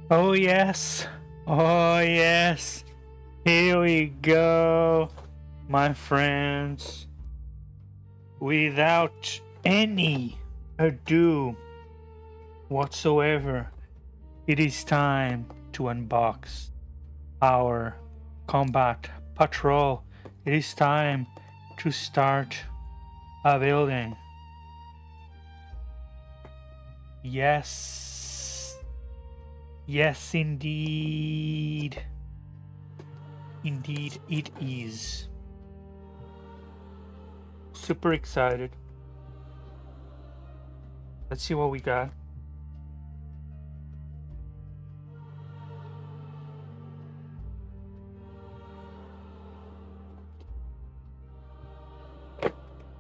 Oh yes. Oh yes. Here we go, my friends. Without any ado whatsoever, it is time to unbox our combat patrol. It is time to start a building. Yes. Yes, indeed. Indeed, it is. Super excited. Let's see what we got.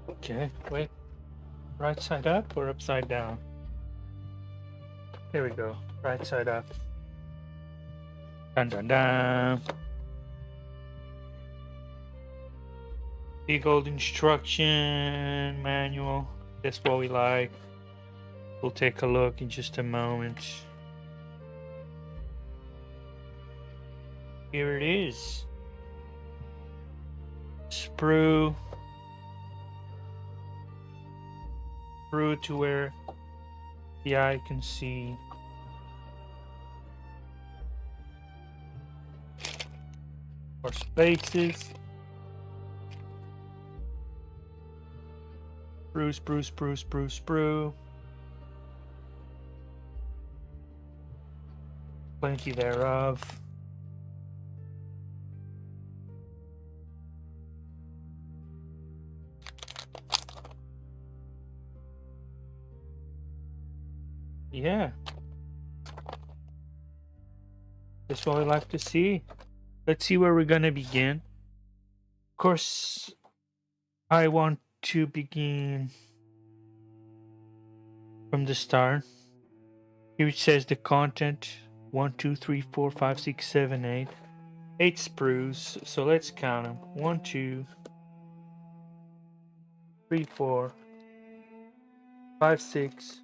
Okay, wait. Right side up or upside down? There we go. Right side up. Dun dun dun. Big old instruction manual. That's what we like. We'll take a look in just a moment. Here it is. Sprue. Sprue to where the eye can see. More spaces. Sprue. Plenty thereof. Yeah. That's what we like to see. Let's see where we're gonna begin. Of course, I want to begin from the start. Here it says the content 1, 2, 3, 4, 5, 6, 7, 8. 8 sprues. So let's count them. 1, 2, 3, 4, 5, 6,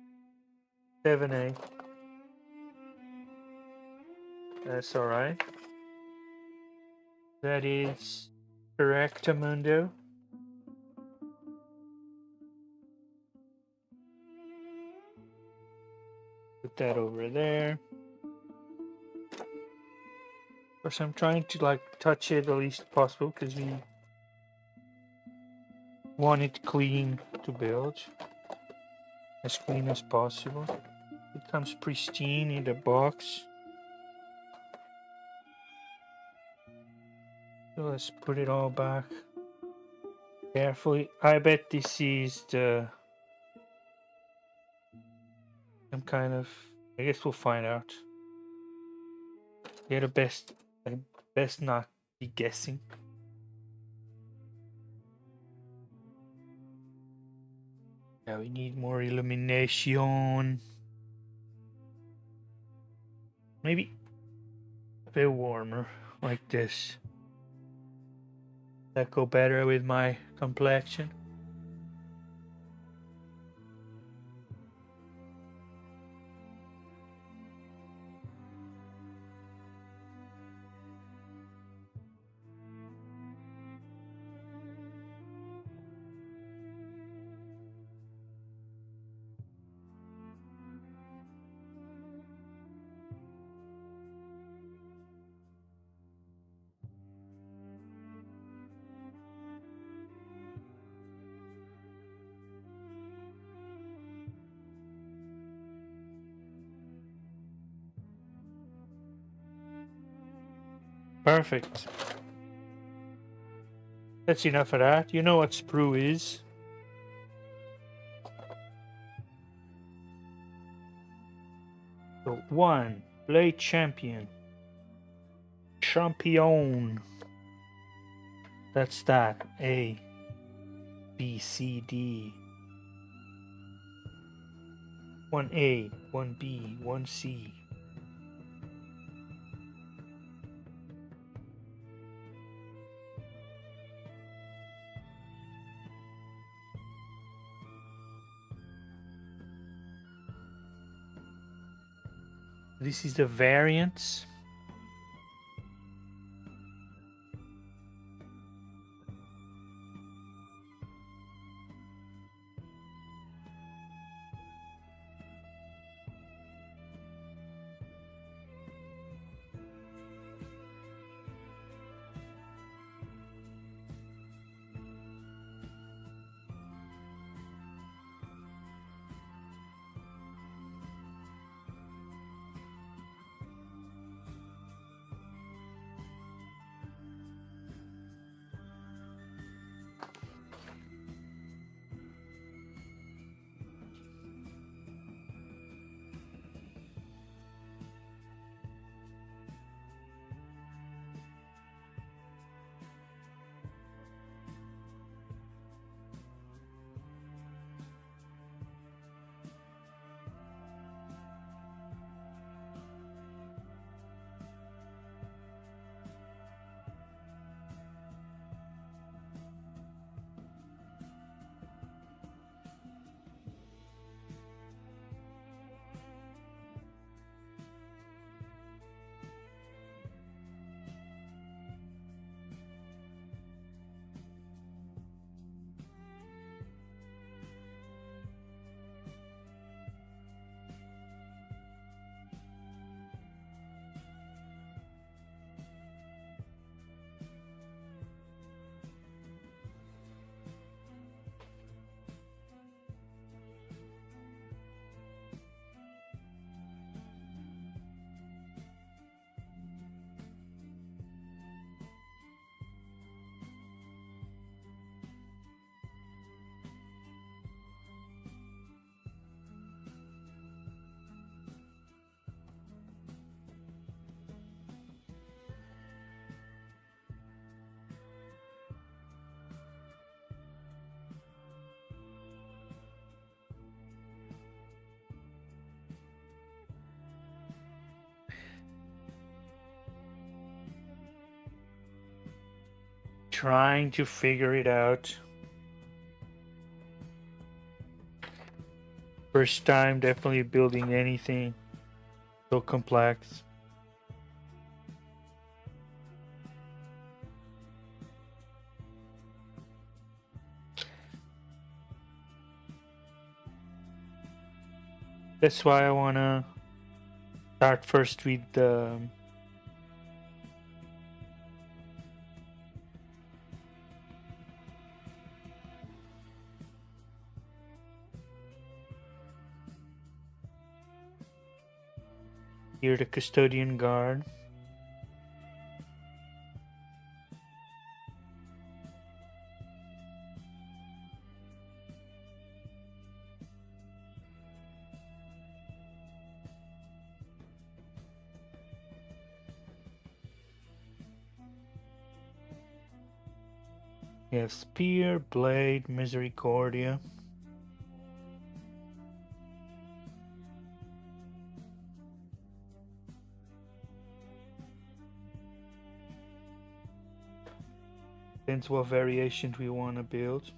7, 8. That's alright. That is correct, Amundo. Put that over there. Of course, I'm trying to like touch it the least possible because we want it clean to build. As clean as possible. It comes pristine in the box. So let's put it all back carefully. I bet this is some kind of, I guess we'll find out. Yeah, best not be guessing. Yeah, we need more illumination. Maybe a bit warmer, like this. That go better with my complexion. Perfect. That's enough of that. You know what sprue is. So 1, Blade Champion. Champion. That's that. A, B, C, D. 1A, 1B, 1C. This is the variance. Trying to figure it out. First time definitely building anything so complex. That's why I wanna start first with the here the custodian guard. We have spear, blade, misericordia. Depends what variation we want to build.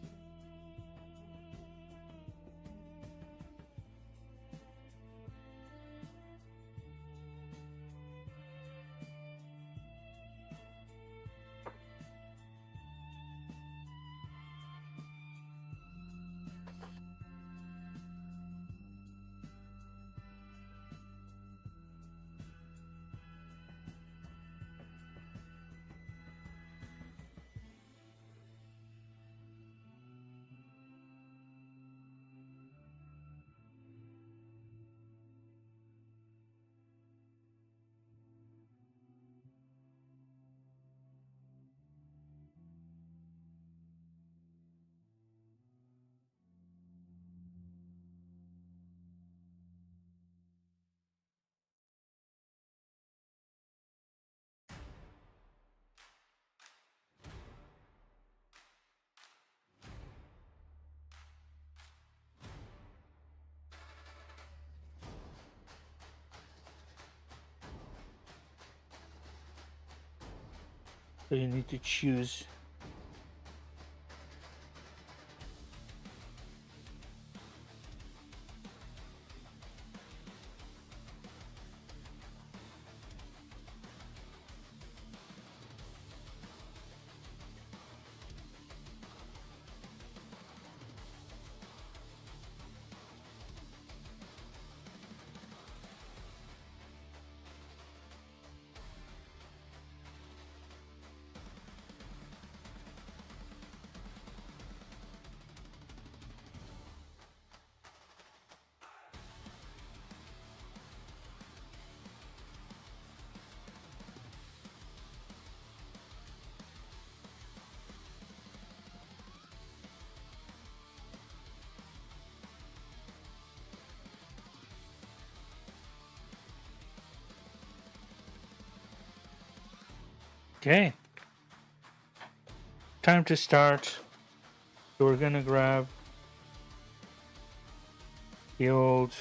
So you need to choose. Okay. Time to start. So we're gonna grab the old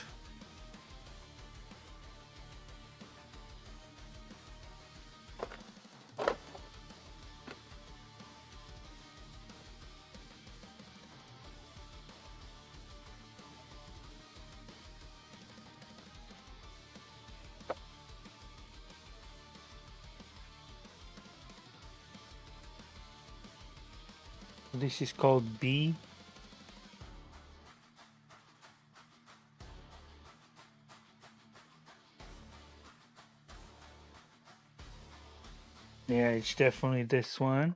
this is called B. Yeah, it's definitely this one.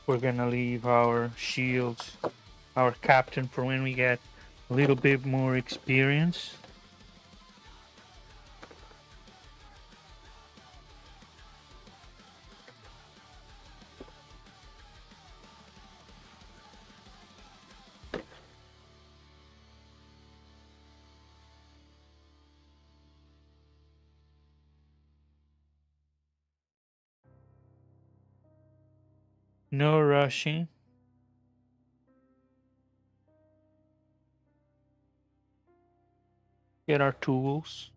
We're gonna leave our shields, our captain, for when we get a little bit more experience. No rushing. Get our tools.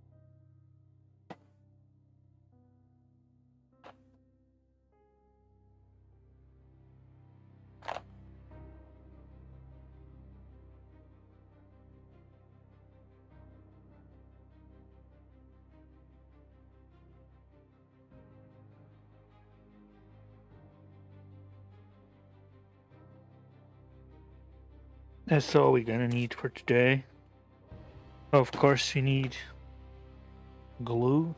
That's all we're gonna need for today. Of course, we need glue.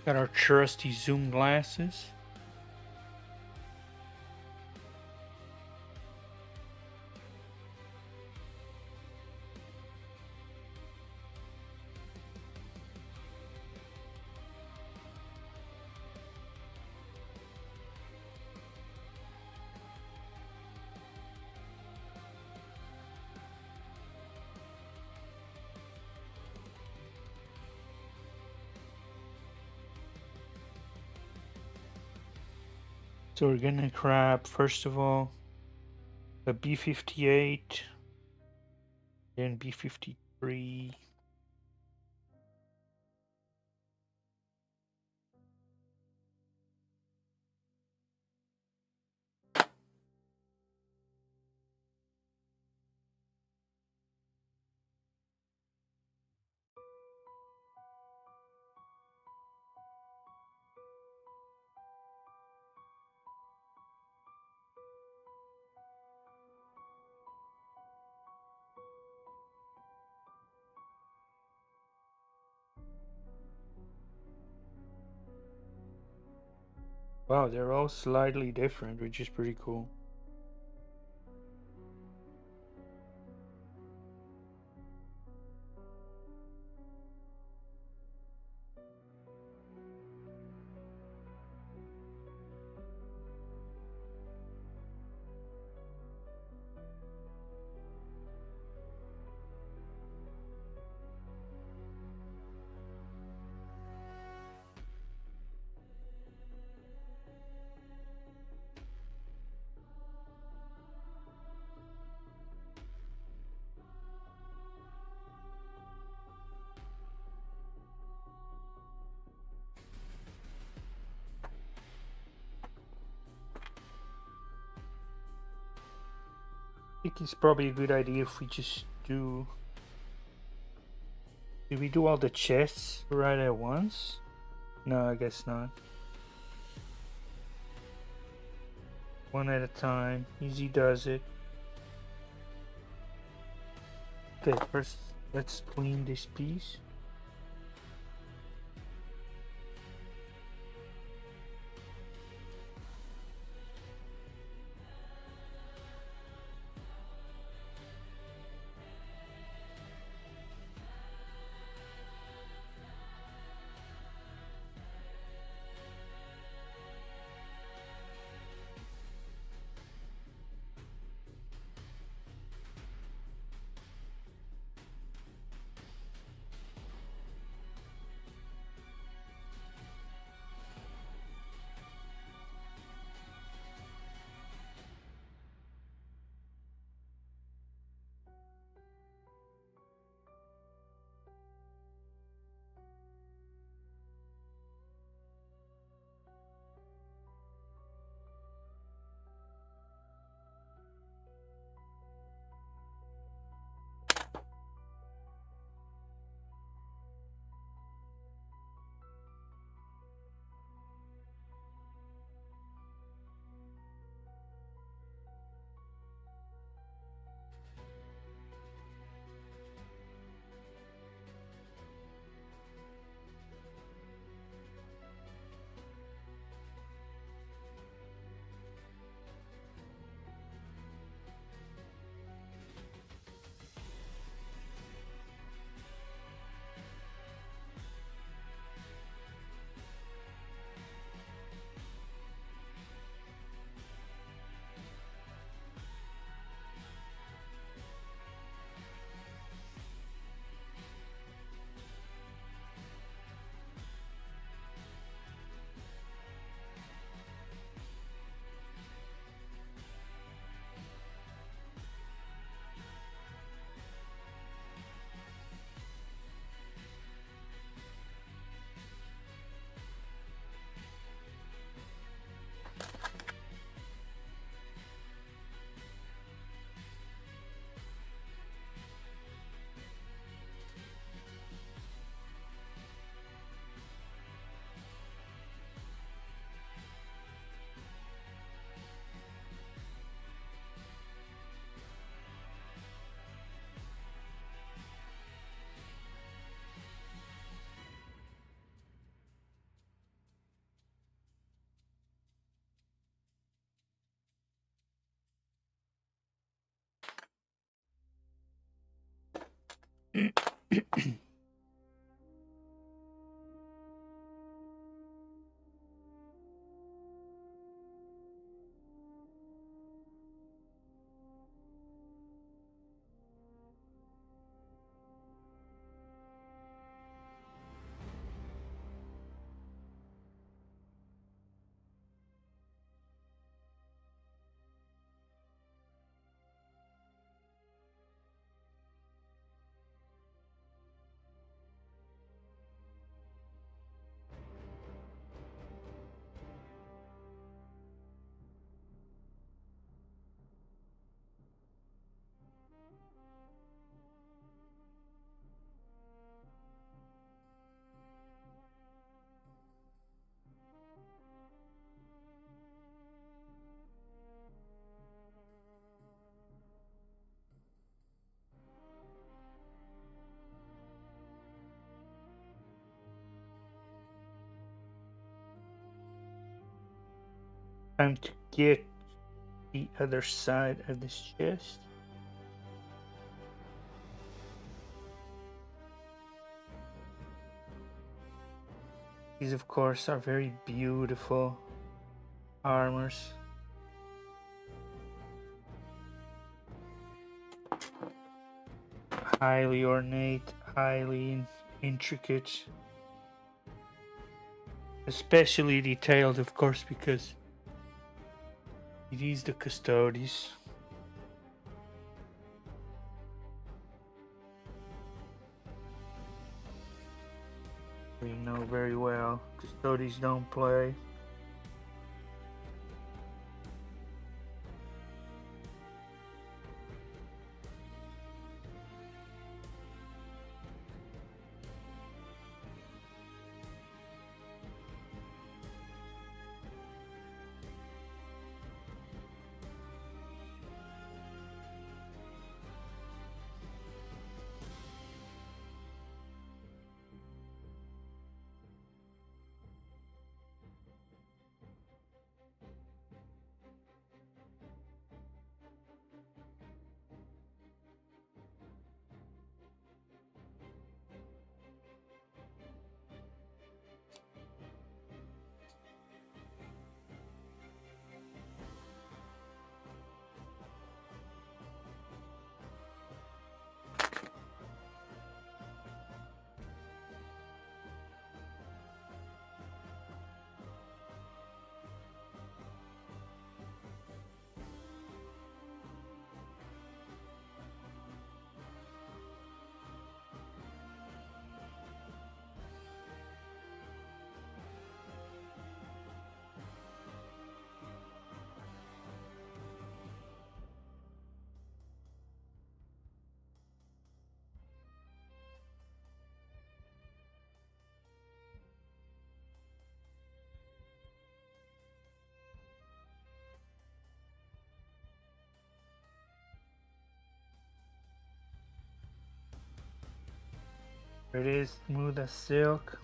Got our trusty zoom glasses. So we're gonna grab, first of all, a B-58, then B-53. Wow, they're all slightly different, which is pretty cool. think it's probably a good idea if we just do... Do we do all the chests right at once? No, I guess not. One at a time. Easy does it. Okay, first let's clean this piece. Time to get the other side of this chest. These, of course, are very beautiful armors. Highly ornate, highly intricate. Especially detailed, of course, because it is the Custodes. We know very well, Custodes don't play. There it is, smooth as silk.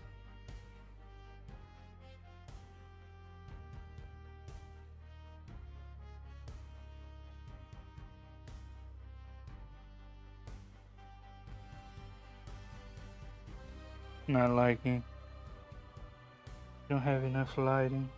Not liking. Don't have enough lighting.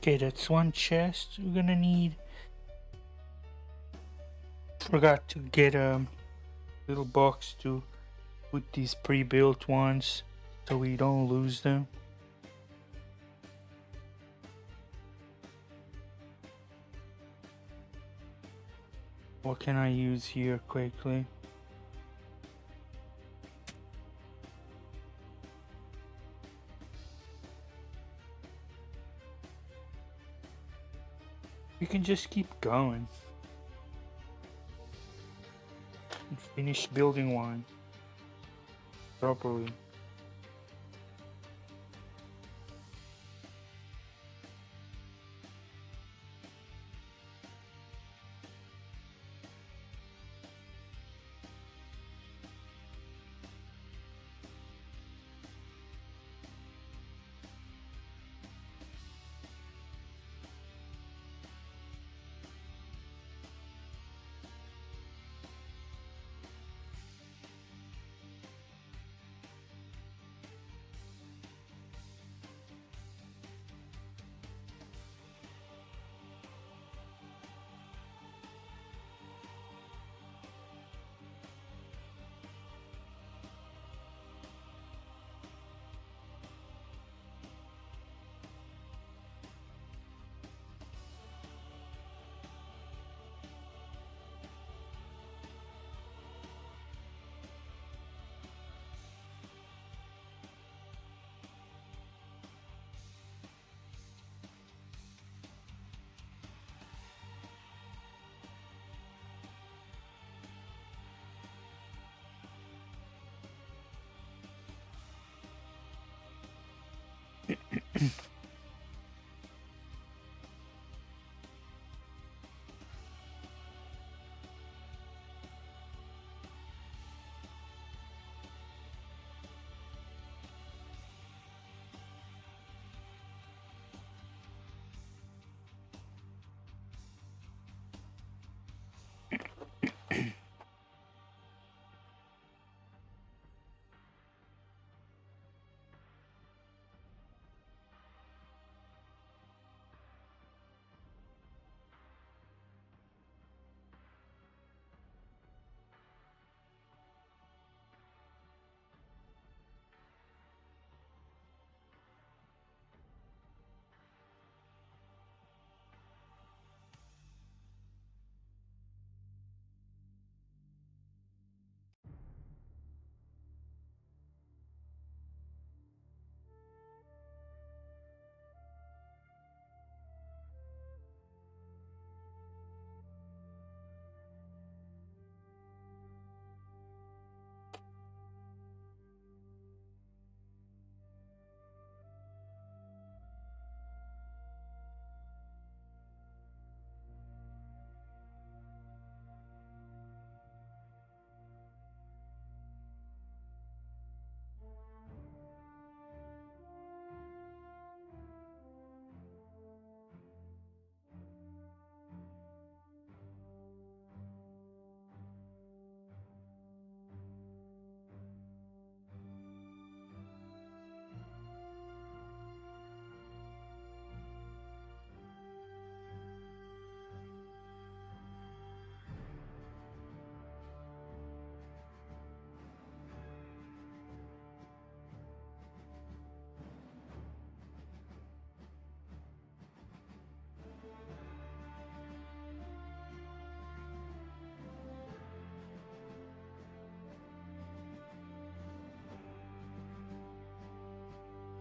Okay, that's one chest we're gonna need. Forgot to get a little box to put these pre-built ones so we don't lose them. What can I use here quickly? We can just keep going and finish building one properly.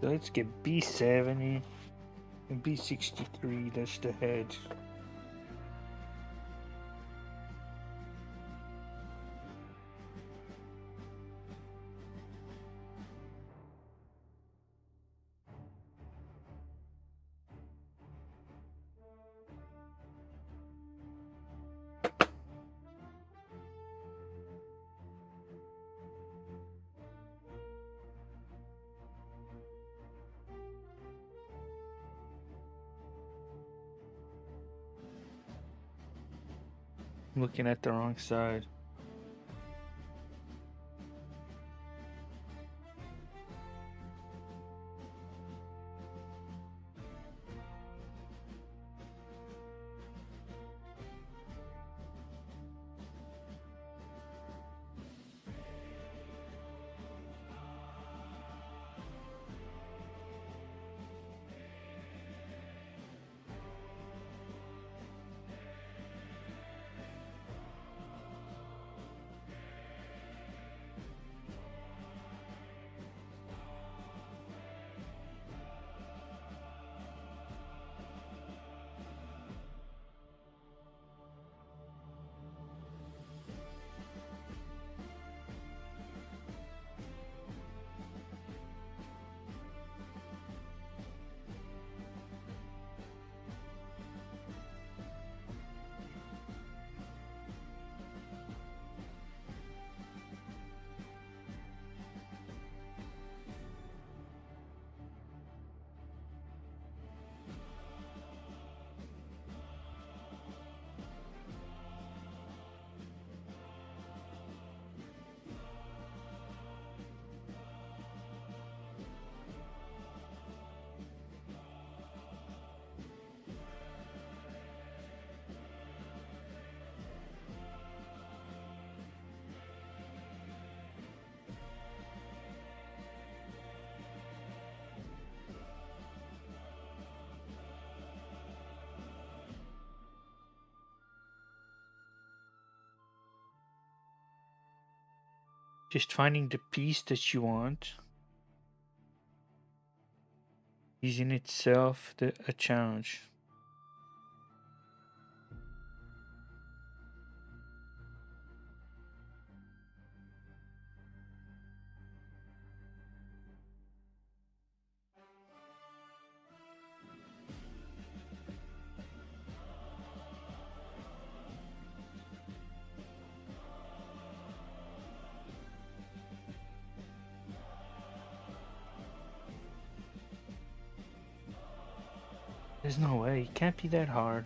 So let's get B70 and B63. That's the head. I'm looking at the wrong side. Just finding the piece that you want is in itself a challenge. There's no way. It can't be that hard.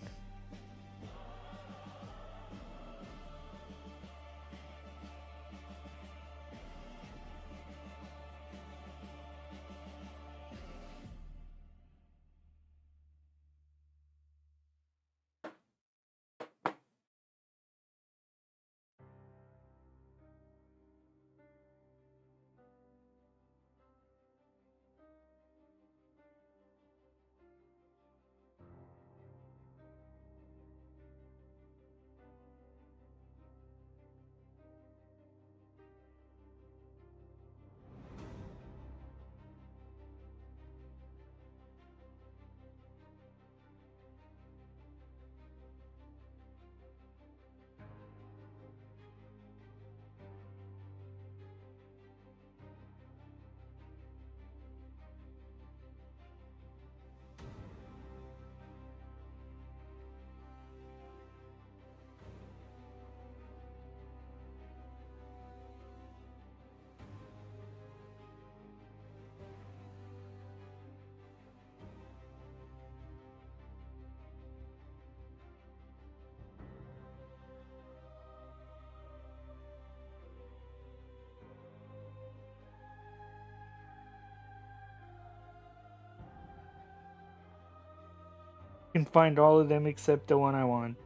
I can find all of them except the one I want.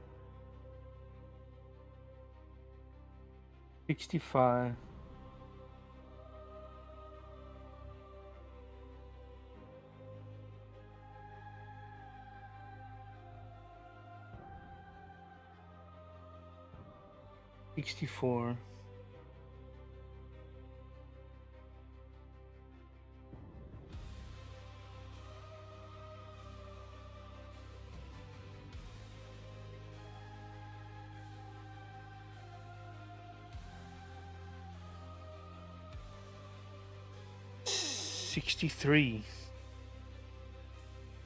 65. $64. $63.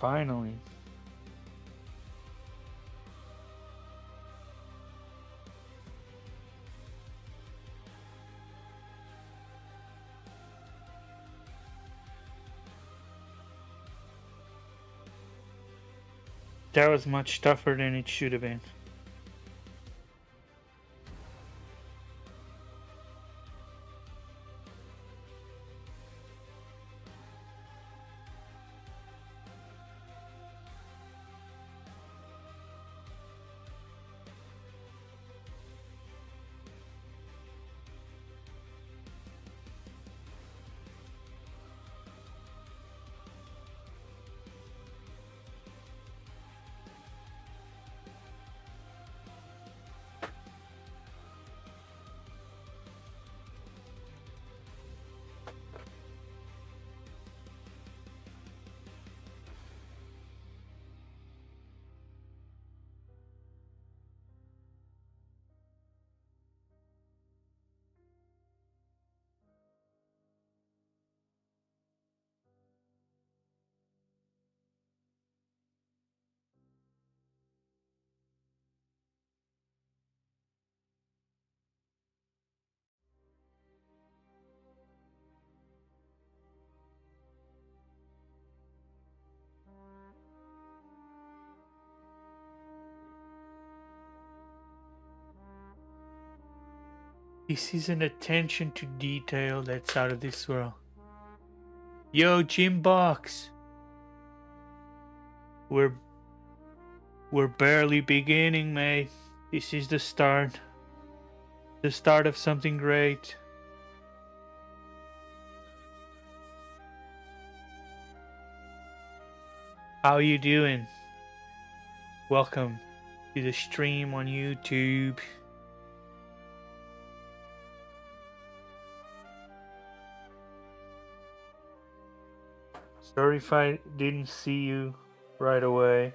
Finally. That was much tougher than it should have been. This is an attention to detail that's out of this world. Yo, Jim Box. We're barely beginning, mate. This is the start. The start of something great. How you doing? Welcome to the stream on YouTube. Sorry if I didn't see you right away.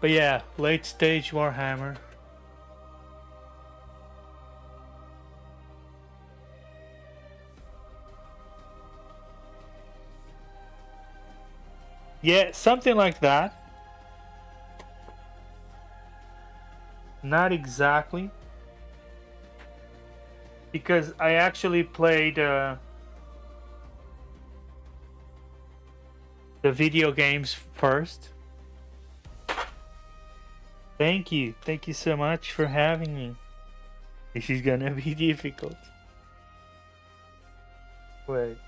But yeah, late stage Warhammer. Yeah, something like that. Not exactly, because I actually played the video games first. Thank you. Thank you so much for having me. This is gonna be difficult. Wait.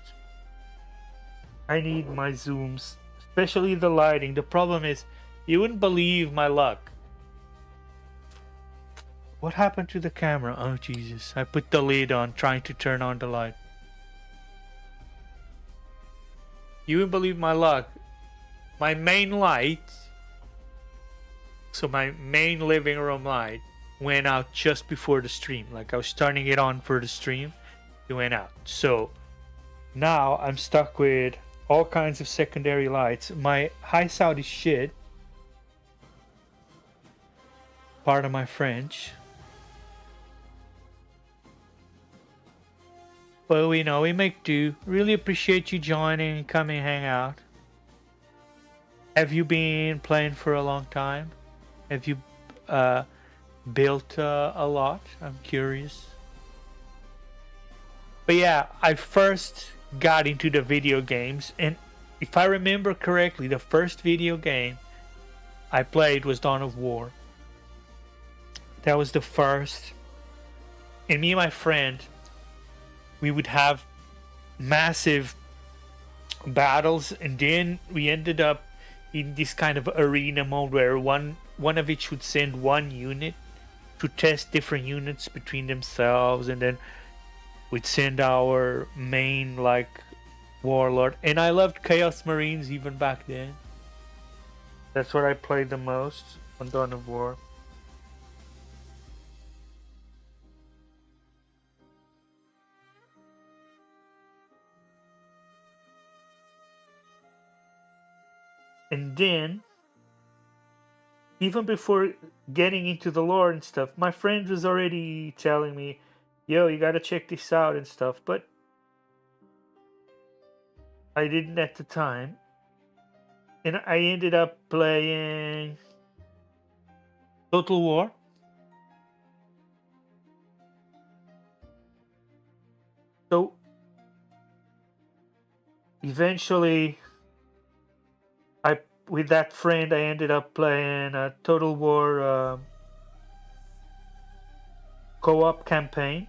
I need my zooms, especially the lighting. The problem is, you wouldn't believe my luck. What happened to the camera? Oh Jesus, I put the lid on trying to turn on the light. You wouldn't believe my luck. My main light, so my main living room light, went out just before the stream. Like I was turning it on for the stream, it went out. So now I'm stuck with all kinds of secondary lights. My high sound is shit. Pardon my French. But we know we make do. Really appreciate you joining and coming hang out. Have you been playing for a long time? Have you built a lot? I'm curious. But yeah, I first got into the video games, and if I remember correctly, the first video game I played was Dawn of War. That was the first. And me and my friend, we would have massive battles, and then we ended up in this kind of arena mode where one of each would send one unit to test different units between themselves, and then we'd send our main like warlord. And I loved Chaos Marines even back then. That's what I played the most on Dawn of War. And then, even before getting into the lore and stuff, my friend was already telling me, yo, you gotta check this out and stuff. But I didn't at the time. And I ended up playing Total War. So, eventually, with that friend, I ended up playing a Total War co-op campaign.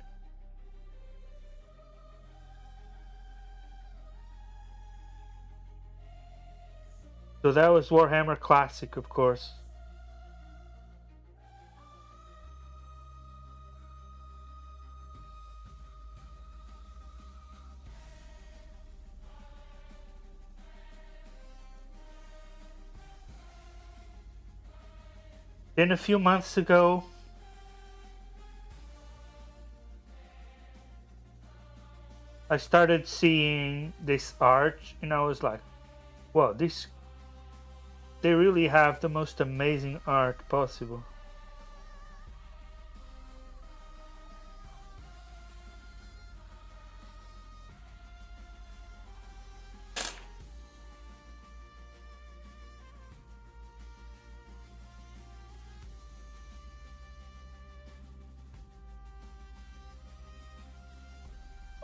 So that was Warhammer Classic, of course. Then a few months ago, I started seeing this art, and I was like, wow, they really have the most amazing art possible.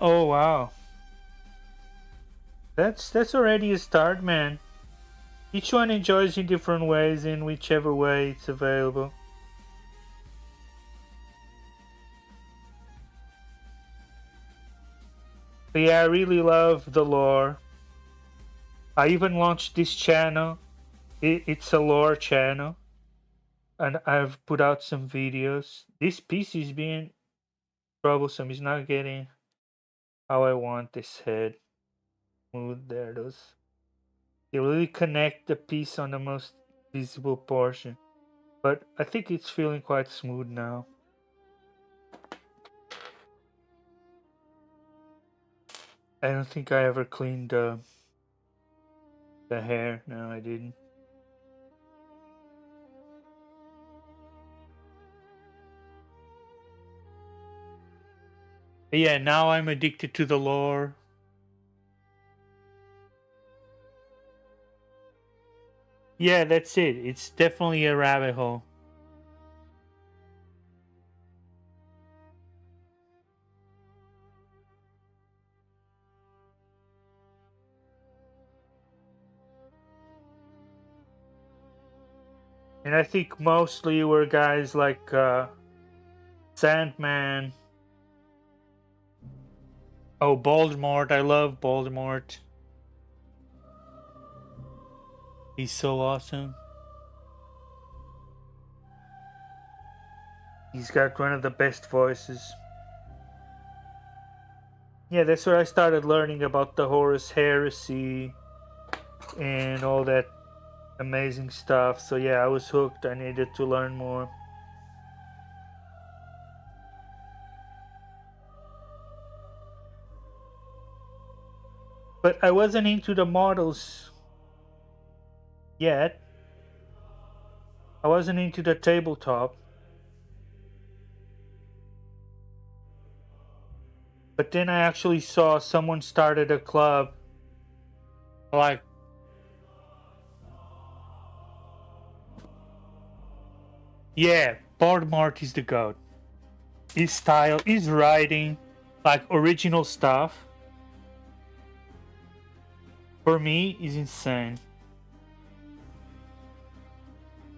Oh wow. That's already a start, man. Each one enjoys in different ways in whichever way it's available. But yeah, I really love the lore. I even launched this channel. It's a lore channel. And I've put out some videos. This piece is being troublesome. It's not getting how I want this head. Smooth there, those. They really connect the piece on the most visible portion. But I think it's feeling quite smooth now. I don't think I ever cleaned the hair. No, I didn't. But yeah, now I'm addicted to the lore. Yeah, that's it. It's definitely a rabbit hole. And I think mostly were guys like Sandman. Oh, Voldemort. I love Voldemort. He's so awesome. He's got one of the best voices. Yeah, that's where I started learning about the Horus Heresy and all that amazing stuff. So yeah, I was hooked. I needed to learn more. But I wasn't into the models yet. I wasn't into the tabletop. But then I actually saw someone started a club. Like, yeah, Voldemort is the goat. His style, his writing, like original stuff, for me is insane.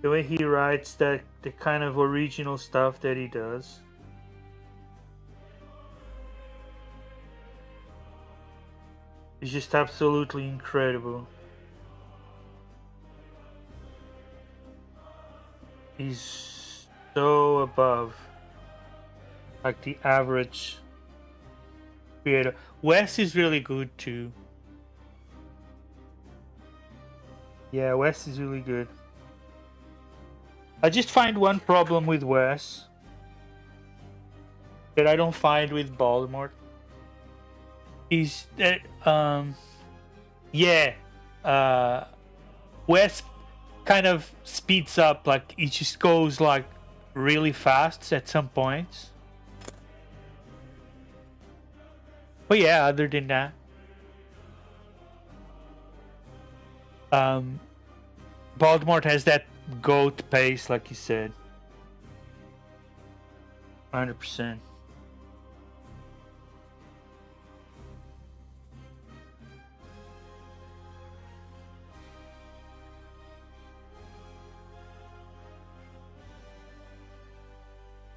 The way he writes, that the kind of original stuff that he does. It's just absolutely incredible. He's so above like the average creator. Wes is really good too. Yeah, Wes is really good. I just find one problem with Wes that I don't find with Voldemort. Is that yeah, Wes kind of speeds up, like it just goes like really fast at some points. But yeah, other than that, Voldemort has that goat pace, like you said. 100%.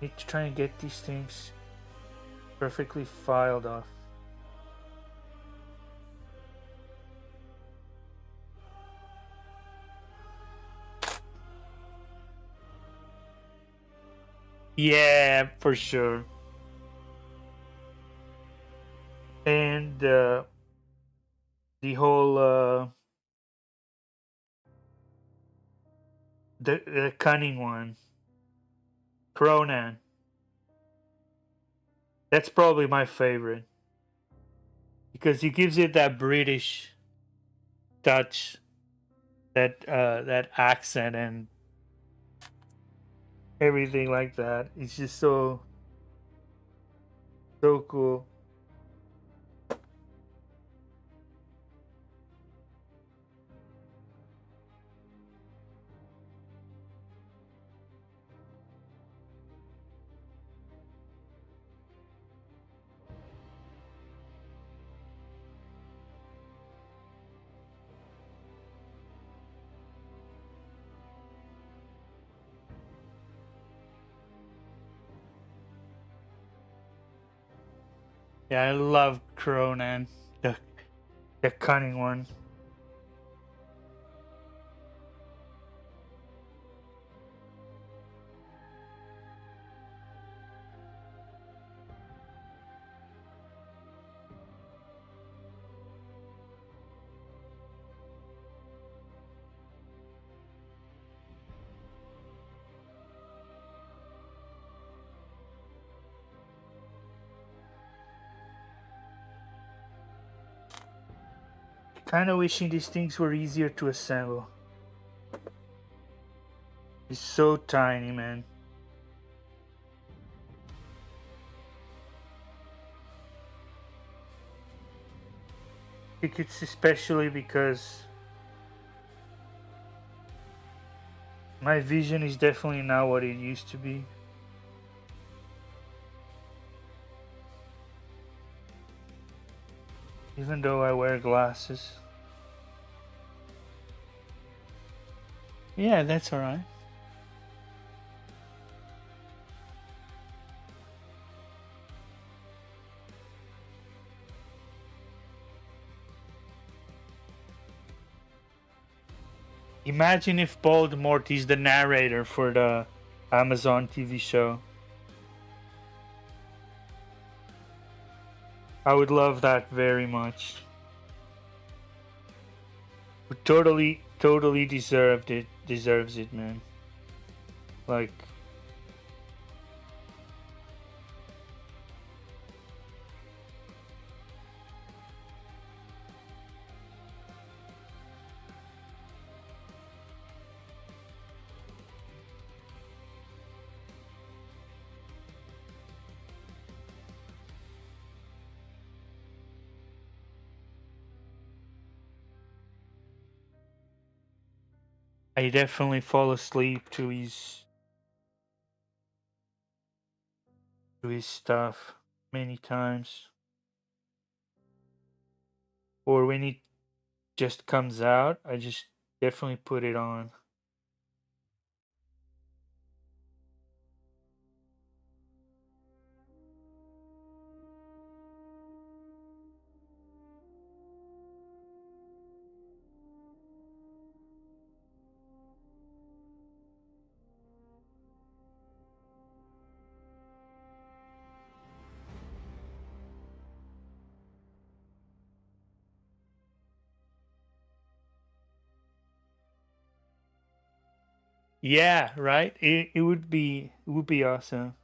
Need to try and get these things perfectly filed off. Yeah, for sure. And the whole the cunning one, Cronan. That's probably my favorite because he gives it that British touch, that accent and everything like that. It's just so cool. Yeah, I love Cronan, the cunning one. Kind of wishing these things were easier to assemble. It's so tiny, man. I think it's especially because my vision is definitely not what it used to be. Even though I wear glasses. Yeah, that's alright. Imagine if Voldemort is the narrator for the Amazon TV show. I would love that very much. Totally deserves it, man. Like, I definitely fall asleep to his stuff many times, or when it just comes out, I just definitely put it on. Yeah, right. It would be awesome.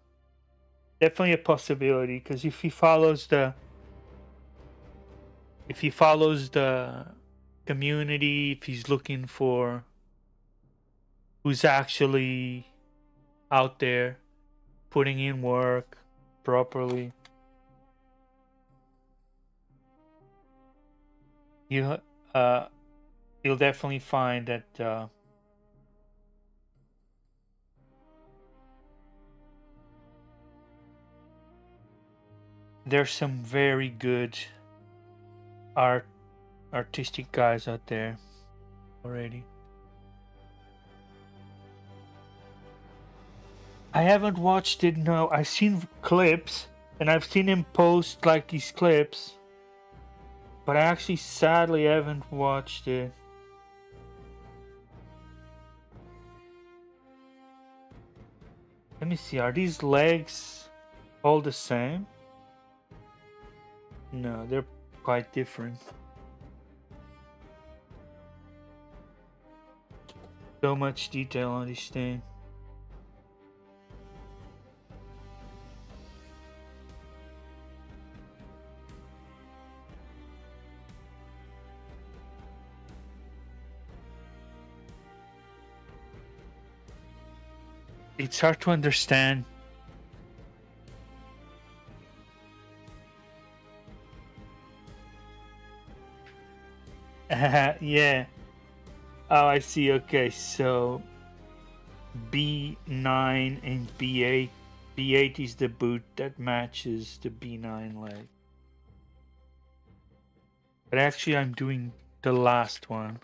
Definitely a possibility, because if he follows the community, if he's looking for who's actually out there putting in work properly, you you'll definitely find that there's some very good artistic guys out there already. I haven't watched it. No, I've seen clips and I've seen him post like these clips, but I actually sadly haven't watched it. Let me see. Are these legs all the same? No, they're quite different. So much detail on this thing. It's hard to understand. Yeah. Oh, I see. Okay, so B9 and B8. B8 is the boot that matches the B9 leg. But actually, I'm doing the last one.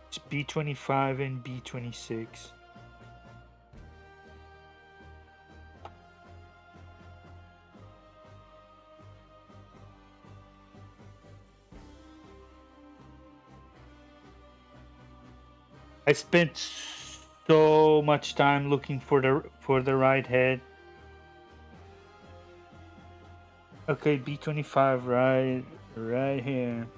It's B25 and B26. I spent so much time looking for the right head. Okay, B25 right here.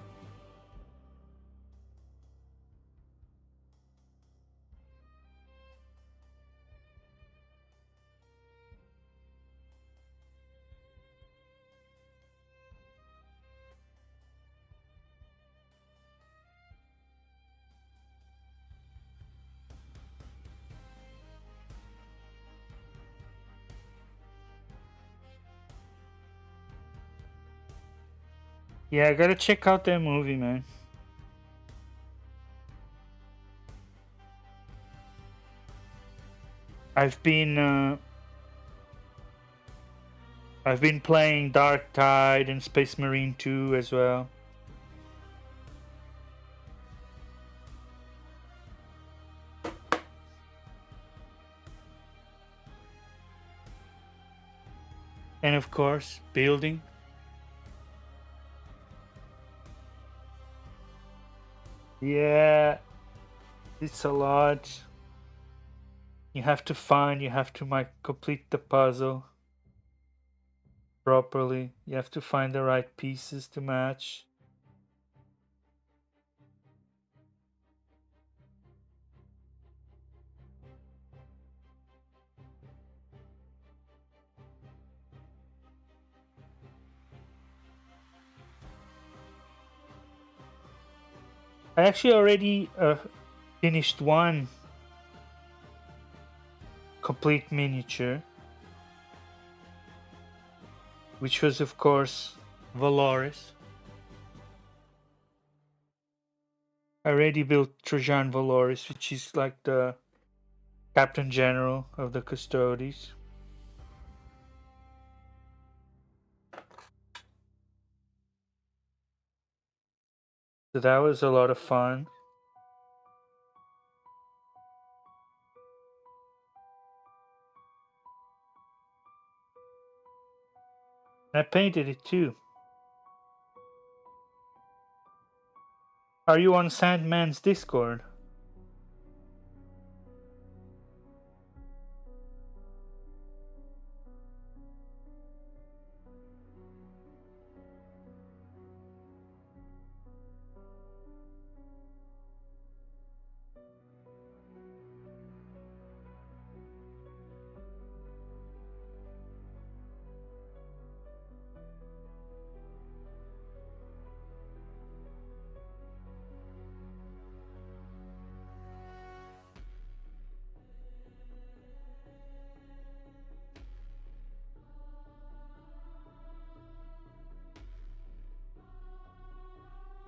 Yeah, I gotta check out that movie, man. I've been playing Dark Tide and Space Marine 2 as well. And of course, building. Yeah, it's a lot. You have to complete the puzzle properly. You have to find the right pieces to match. I actually already finished one complete miniature, which was of course Valoris. I already built Trajan Valoris, which is like the Captain General of the Custodes. So that was a lot of fun. I painted it too. Are you on Sandman's Discord?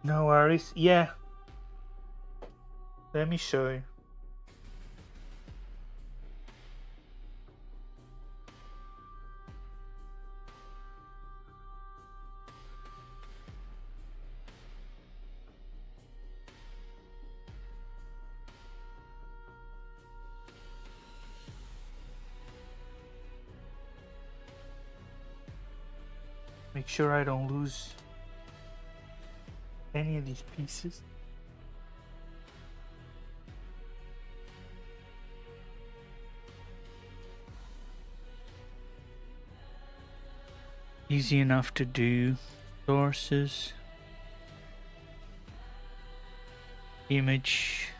No worries. Yeah. Let me show you. Make sure I don't lose any of these pieces. Easy enough to do. Sources. Image.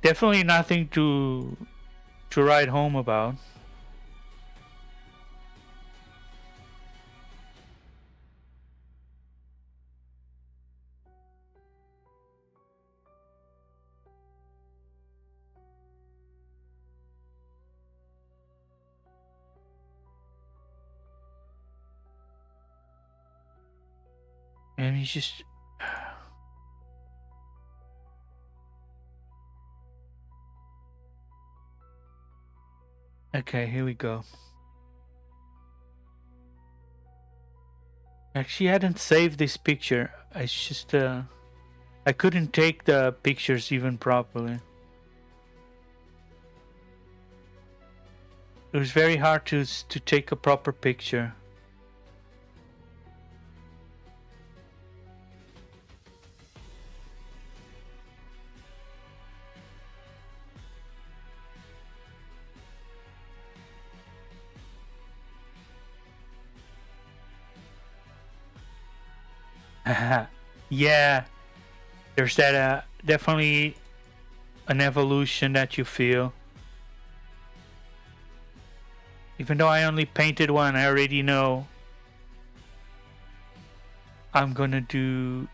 Definitely nothing to write home about. Let me just... Okay, here we go. Actually, I hadn't saved this picture. It's just I couldn't take the pictures even properly. It was very hard to take a proper picture. Yeah, there's that definitely an evolution that you feel. Even though I only painted one, I already know I'm gonna do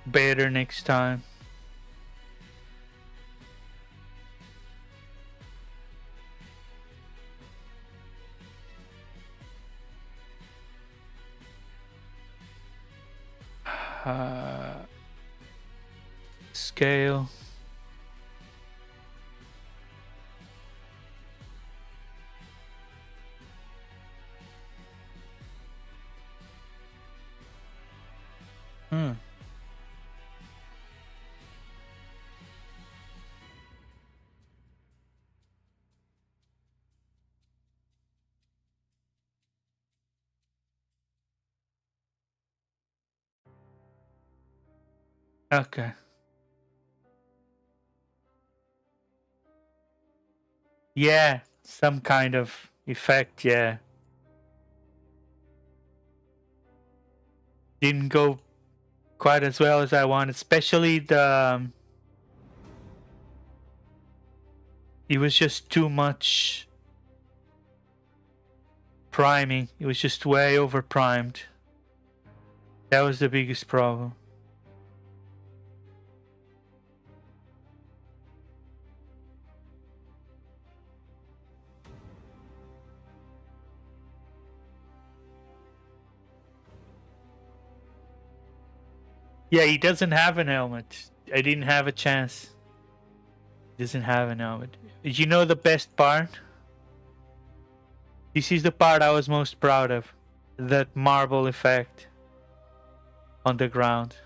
better next time. Scale. Hmm. Okay. Yeah, some kind of effect, yeah. Didn't go quite as well as I wanted, especially it was just too much priming. It was just way over primed. That was the biggest problem. Yeah, he doesn't have an helmet. I didn't have a chance. He doesn't have an helmet. You know the best part? This is the part I was most proud of. That marble effect on the ground.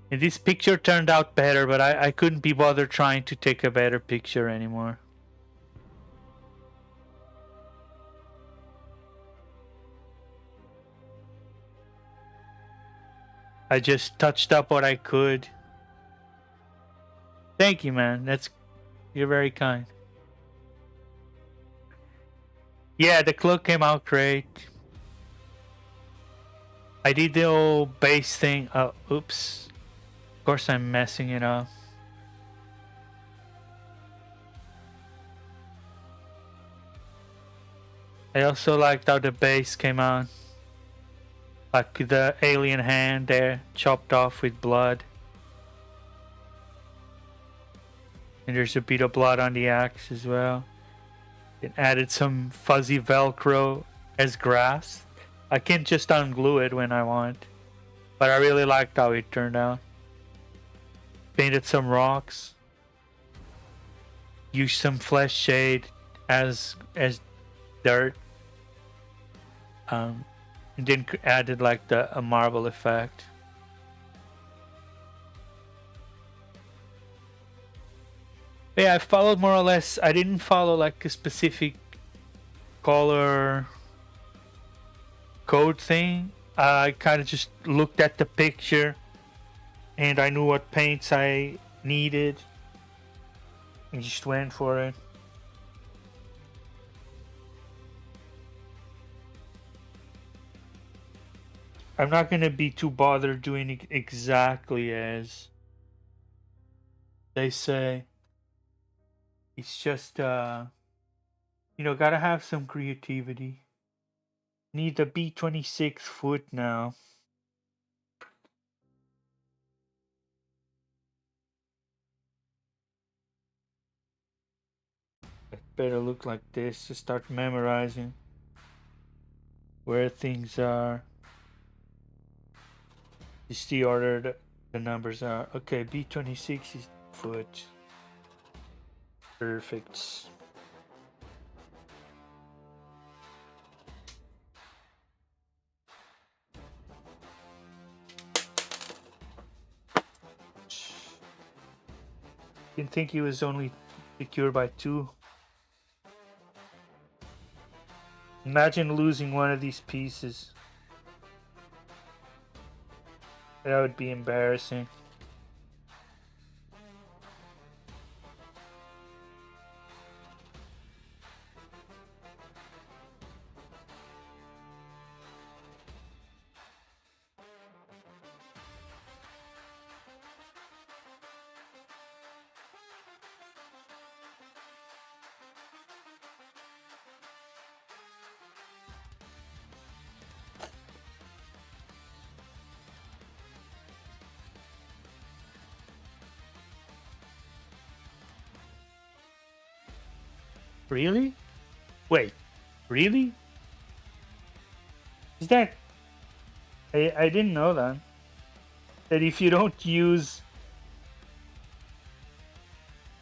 And this picture turned out better, but I couldn't be bothered trying to take a better picture anymore. I just touched up what I could. Thank you, man. You're very kind. Yeah, the cloak came out great. I did the old base thing. Oh, oops. Of course I'm messing it up. I also liked how the base came out. Like the alien hand there, chopped off with blood. And there's a bit of blood on the axe as well. It added some fuzzy Velcro as grass. I can just unglue it when I want. But I really liked how it turned out. Painted some rocks. Used some flesh shade as dirt. And then added like a marble effect. But yeah, I followed more or less. I didn't follow like a specific color code thing. I kind of just looked at the picture and I knew what paints I needed and just went for it. I'm not gonna be too bothered doing it exactly as they say. It's just you know, gotta have some creativity. Need the B26 foot now. It better look like this to start memorizing where things are. Just the order the numbers are. Okay, B26 is foot. Perfect. Didn't think he was only secure by 2. Imagine losing one of these pieces. That would be embarrassing. Really? Wait, really? Is that... I didn't know that. That if you don't use...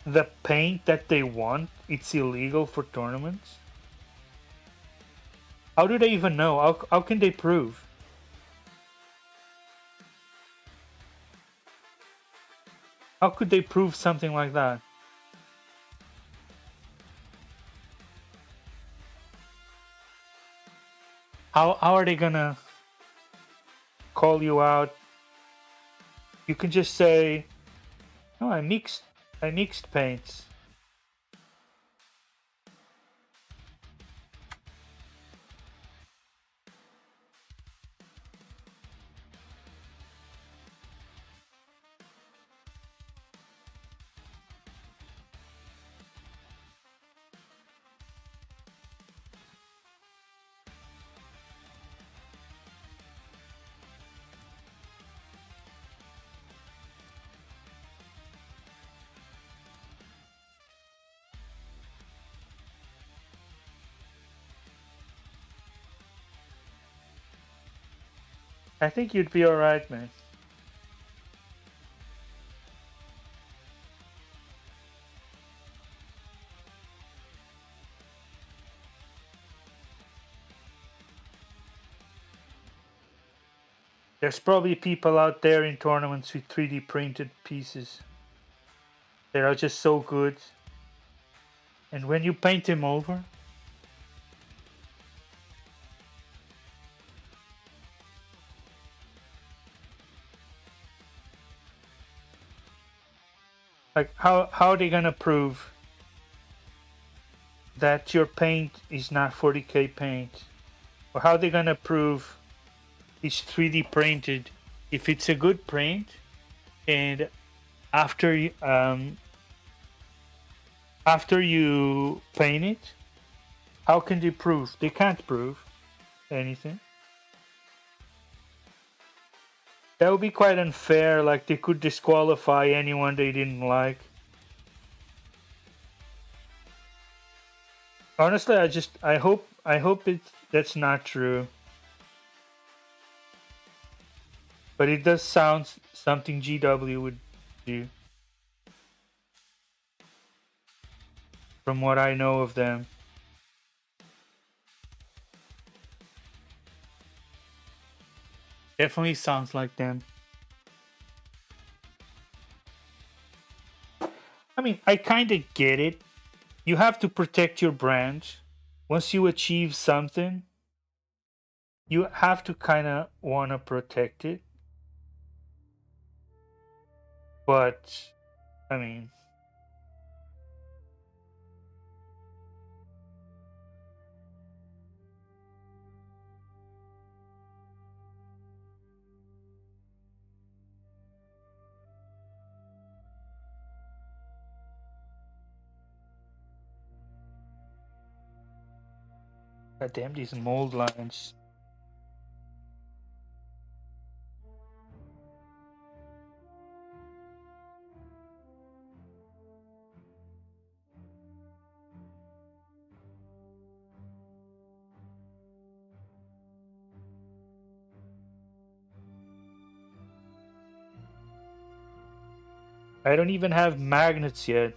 the paint that they want, it's illegal for tournaments? How do they even know? How can they prove? How could they prove something like that? How are they gonna call you out? You can just say, "No, I mixed paints." I think you'd be alright, man. There's probably people out there in tournaments with 3D printed pieces. They are just so good. And when you paint them over, like how are they gonna prove that your paint is not 40K paint? Or how are they gonna prove it's 3D printed if it's a good print and after after you paint it, how can they prove? They can't prove anything. That would be quite unfair, like they could disqualify anyone they didn't like. Honestly, I hope that's not true. But it does sound something GW would do. From what I know of them. Definitely sounds like them. I mean, I kind of get it. You have to protect your brand. Once you achieve something, you have to kind of want to protect it. But, I mean, god damn these mold lines. I don't even have magnets yet.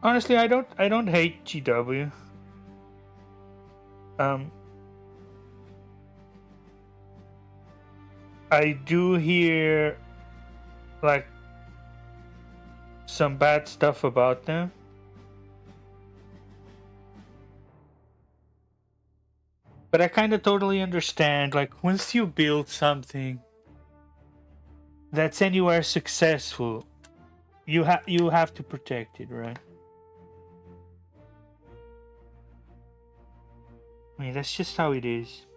Honestly, I don't hate GW. Um, I do hear like some bad stuff about them. But I kind of totally understand, like, once you build something that's anywhere successful, you have to protect it, right? I mean, that's just how it is.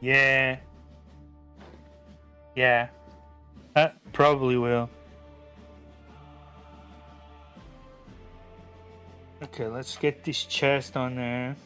Yeah. Yeah. Probably will. Okay, let's get this chest on there.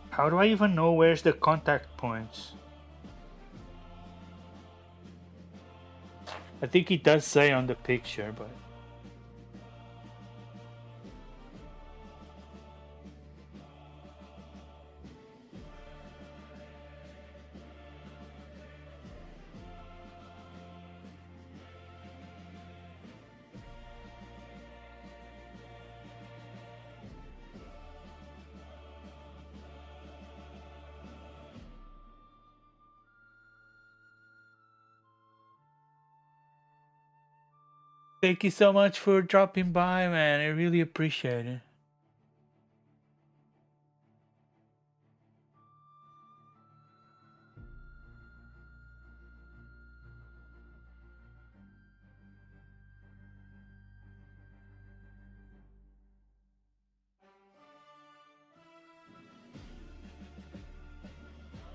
How do I even know where's the contact points? I think it does say on the picture, but... Thank you so much for dropping by, man. I really appreciate it.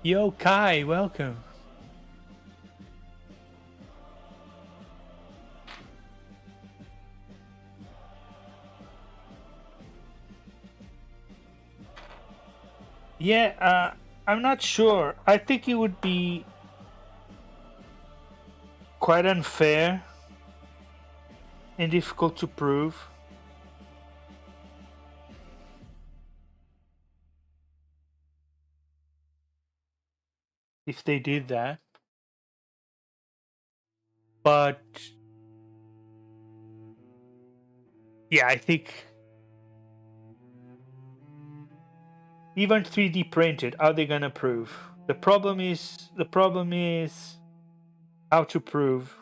Yo, Kai, welcome. Yeah, I'm not sure. I think it would be quite unfair and difficult to prove. If they did that. But yeah, I think even 3D printed, how are they gonna prove? The problem is how to prove.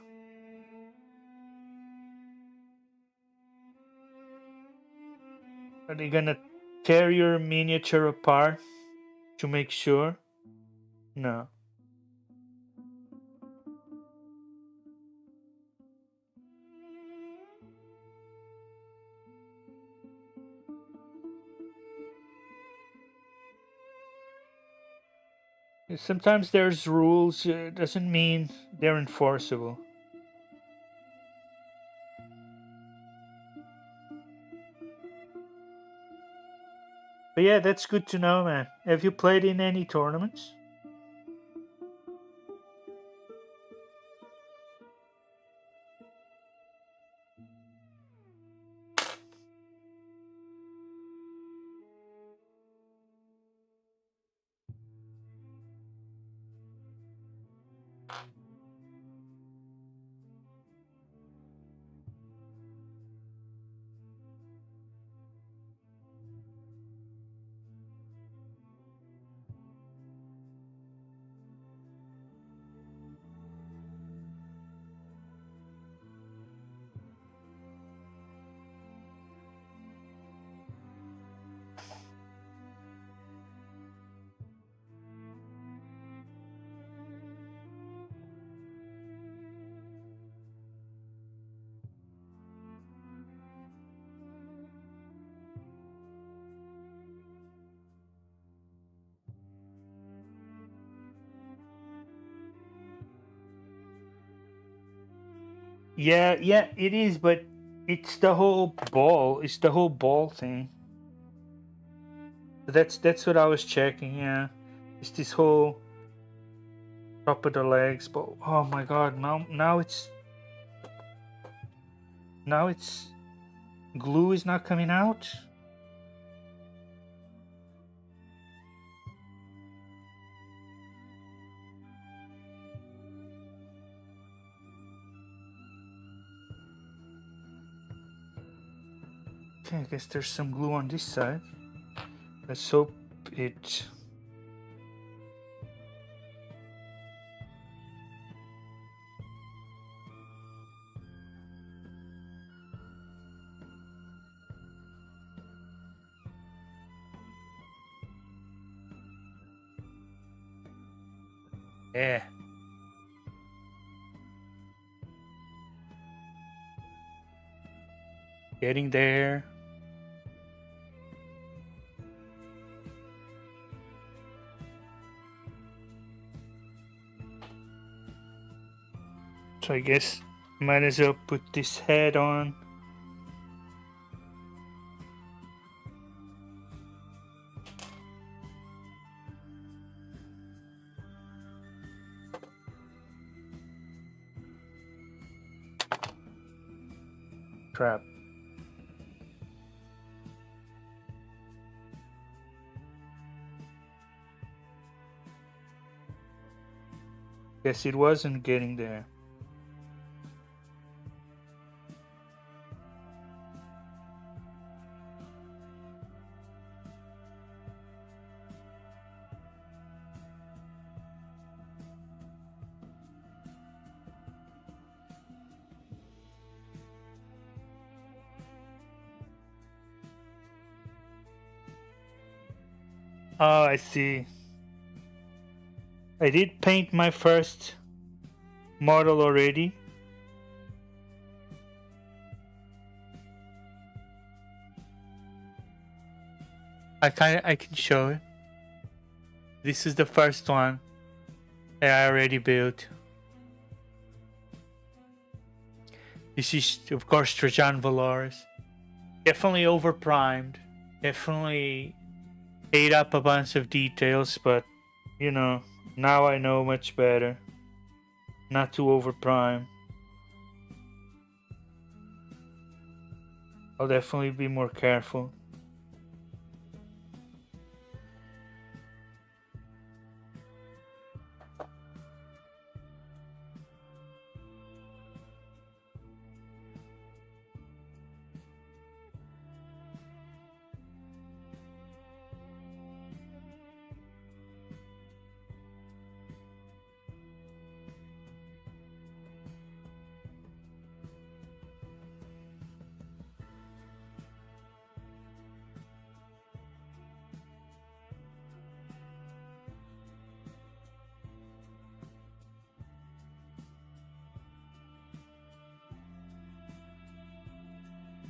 Are they gonna tear your miniature apart to make sure? No. Sometimes there's rules, doesn't mean they're enforceable. But yeah, that's good to know, man. Have you played in any tournaments? Yeah, yeah, it is, but it's the whole ball. It's the whole ball thing. That's what I was checking. Yeah, it's this whole top of the legs. But oh my god, now it's glue is not coming out. Okay, I guess there's some glue on this side. Let's hope it... Yeah. Getting there. So I guess might as well put this head on. Crap. Guess it wasn't getting there. Oh, I see. I did paint my first model already. I can show it. This is the first one that I already built. This is, of course, Trajan Valaris. Definitely over primed. Definitely ate up a bunch of details, but you know, now I know much better not to over prime. I'll definitely be more careful.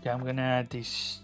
Yeah, I'm gonna add this.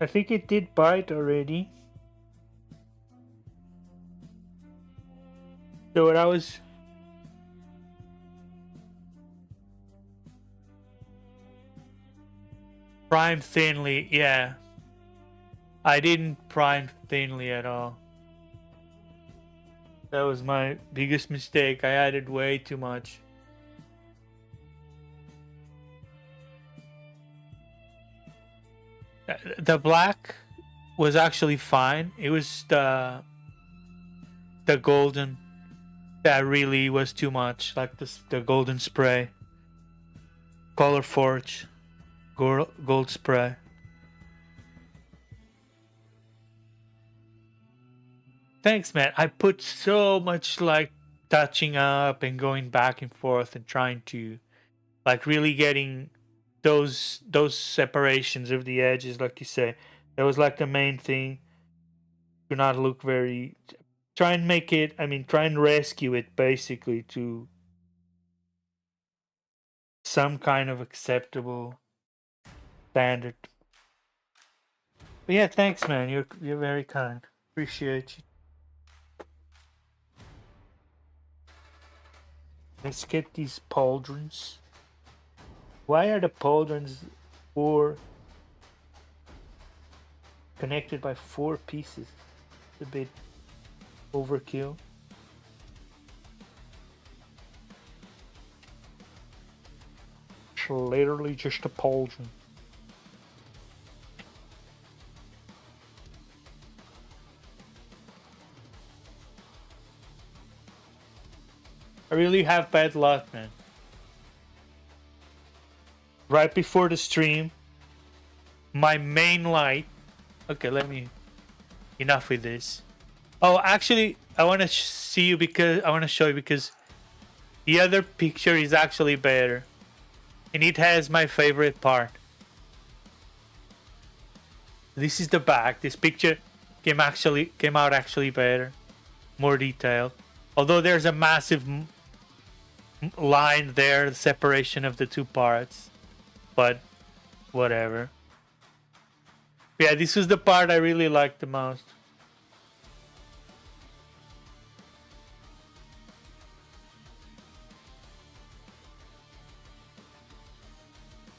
I think it did bite already. So what I was... Prime thinly, yeah. I didn't prime thinly at all. That was my biggest mistake. I added way too much. The black was actually fine. It was the golden that really was too much, like the golden spray. Color Forge gold spray. Thanks, man. I put so much like touching up and going back and forth and trying to like really getting those separations of the edges, like you say. That was like the main thing. Do not look very... Try and make it, I mean, try and rescue it basically to some kind of acceptable standard. But yeah, thanks, man. You're very kind. Appreciate you. Let's get these pauldrons. Why are the pauldrons connected by 4 pieces? It's a bit overkill. It's literally just a pauldron. I really have bad luck, man. Right before the stream, my main light. Okay, enough with this. Oh, actually, I want to show you because the other picture is actually better, and it has my favorite part. This is the back. This picture came out actually better, more detailed. Although there's a massive line there, the separation of the 2 parts, but whatever. Yeah, this was the part I really liked the most.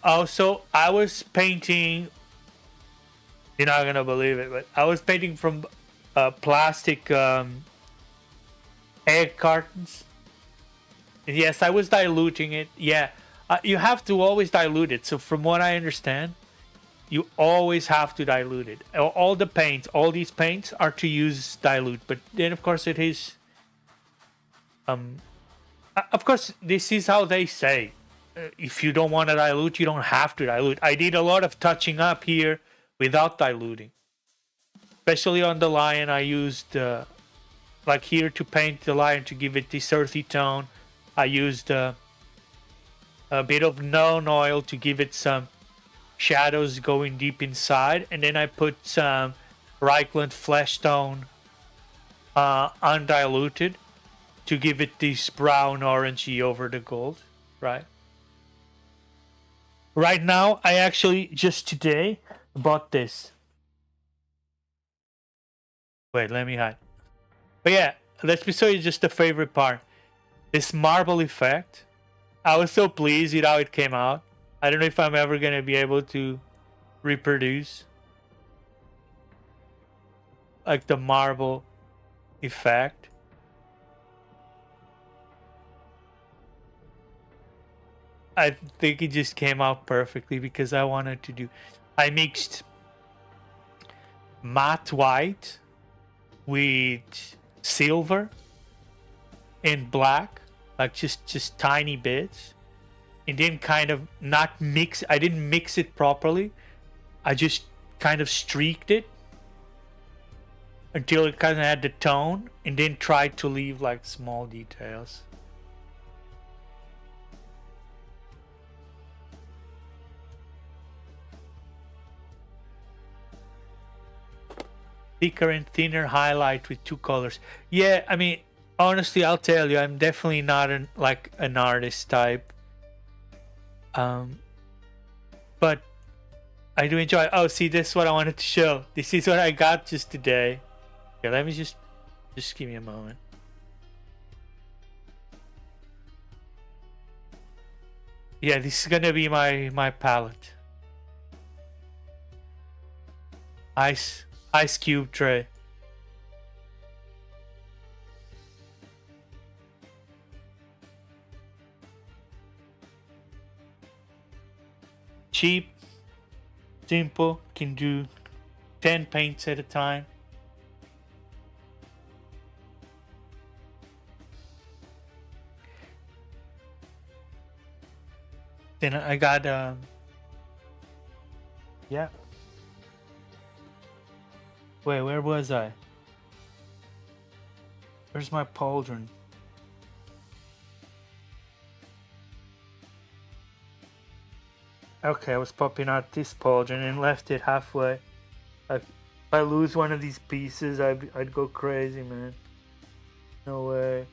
Also, I was painting, you're not gonna believe it, but I was painting from plastic egg cartons. Yes, I was diluting it. Yeah, you have to always dilute it. So from what I understand, you always have to dilute it. All these paints are to use dilute. But then, of course, it is. Of course, this is how they say. If you don't want to dilute, you don't have to dilute. I did a lot of touching up here without diluting. Especially on the lion, I used like here to paint the lion to give it this earthy tone. I used a bit of known oil to give it some shadows going deep inside, and then I put some Reichland flesh tone undiluted to give it this brown orangey over the gold, right? Right now, I actually just today bought this. Wait, let me hide. But yeah, let me show you just the favorite part. This marble effect. I was so pleased with how it came out. I don't know if I'm ever going to be able to reproduce like the marble effect. I think it just came out perfectly because I wanted to do. I mixed matte white with silver and black, like just tiny bits, and then kind of not mix. I didn't mix it properly. I just kind of streaked it until it kind of had the tone, and then tried to leave like small details. Thicker and thinner highlight with 2 colors. Yeah, I mean, honestly, I'll tell you, I'm definitely not an artist type. But I do enjoy. Oh, see, this is what I wanted to show. This is what I got just today. Okay, let me just give me a moment. Yeah, this is gonna be my palette. Ice cube tray. Cheap, simple, can do 10 paints at a time. Then I got yeah. Wait, where was I? Where's my pauldron? Okay, I was popping out this pauldron and left it halfway. If I lose one of these pieces, I'd go crazy, man. No way.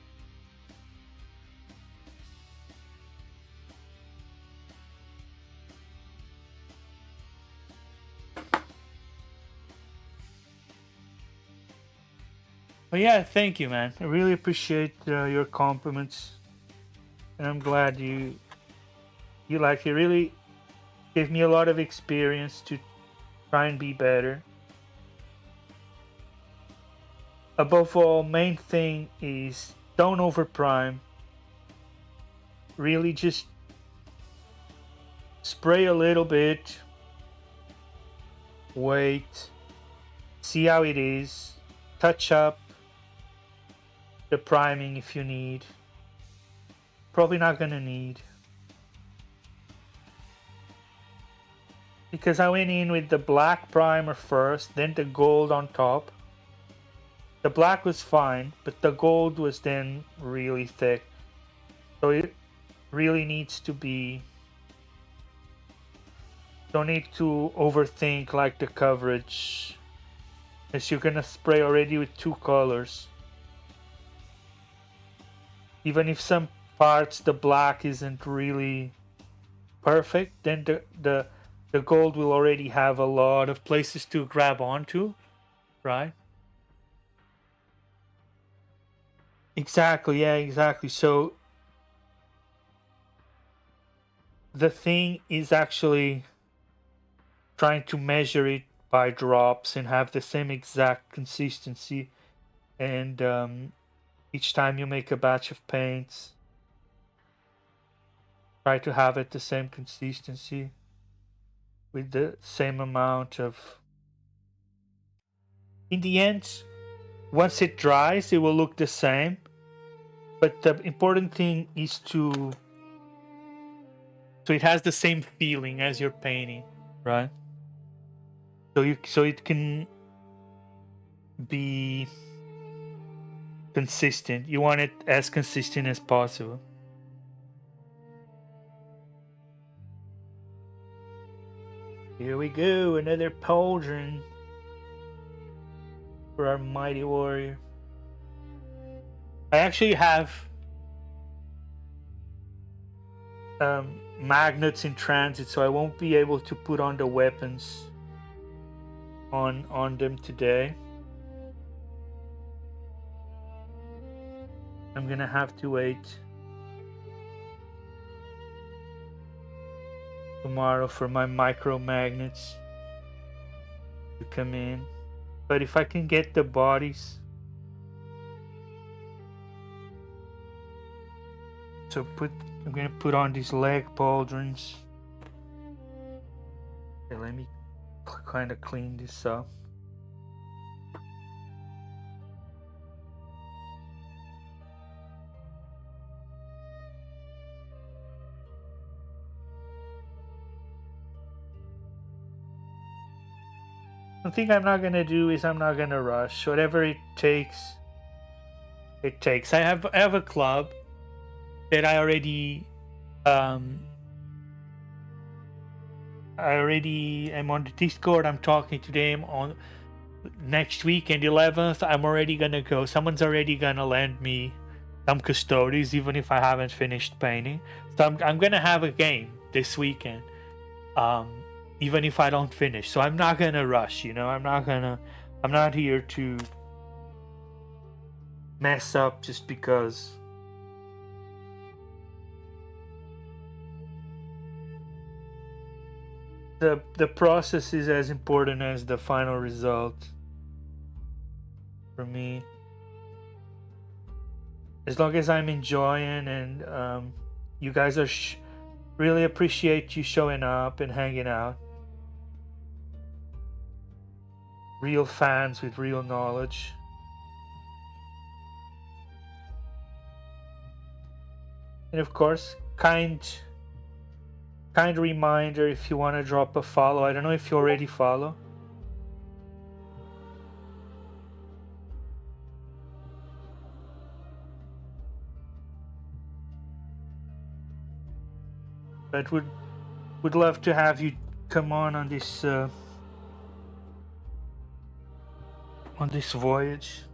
But yeah, thank you, man. I really appreciate your compliments. and I'm glad you like it. Really gave me a lot of experience to try and be better. Above all, main thing is don't overprime. Really just spray a little bit, wait, see how it is, touch up the priming if you need. Probably not gonna need, because I went in with the black primer first, then the gold on top. The black was fine, but the gold was then really thick. So it really needs to be... Don't need to overthink like the coverage, as you're gonna spray already with 2 colors. Even if some parts the black isn't really perfect, then the gold will already have a lot of places to grab onto, right? Exactly, yeah, exactly. So the thing is actually trying to measure it by drops and have the same exact consistency, and each time you make a batch of paints, try to have it the same consistency with the same amount of... In the end, once it dries, it will look the same, but the important thing is to... so it has the same feeling as you're painting, right? So it can be consistent. You want it as consistent as possible. Here we go, another pauldron for our mighty warrior. I actually have magnets in transit, so I won't be able to put on the weapons on them today. I'm gonna have to wait tomorrow for my micro magnets to come in. But if I can get the bodies, so I'm gonna put on these leg pauldrons. Okay, let me kind of clean this up. The thing I'm not gonna do is I'm not gonna rush. Whatever it takes, it takes. I have a club that I already am on the Discord. I'm talking to them on next week, and the 11th I'm already gonna go. Someone's already gonna lend me some custodies, even if I haven't finished painting. So I'm gonna have a game this weekend, even if I don't finish. So I'm not gonna rush, you know. I'm not here to mess up just because. The process is as important as the final result for me. As long as I'm enjoying, and you guys are really appreciate you showing up and hanging out. Real fans with real knowledge. And of course, kind reminder, if you want to drop a follow. I don't know if you already follow. But would love to have you come on this voyage.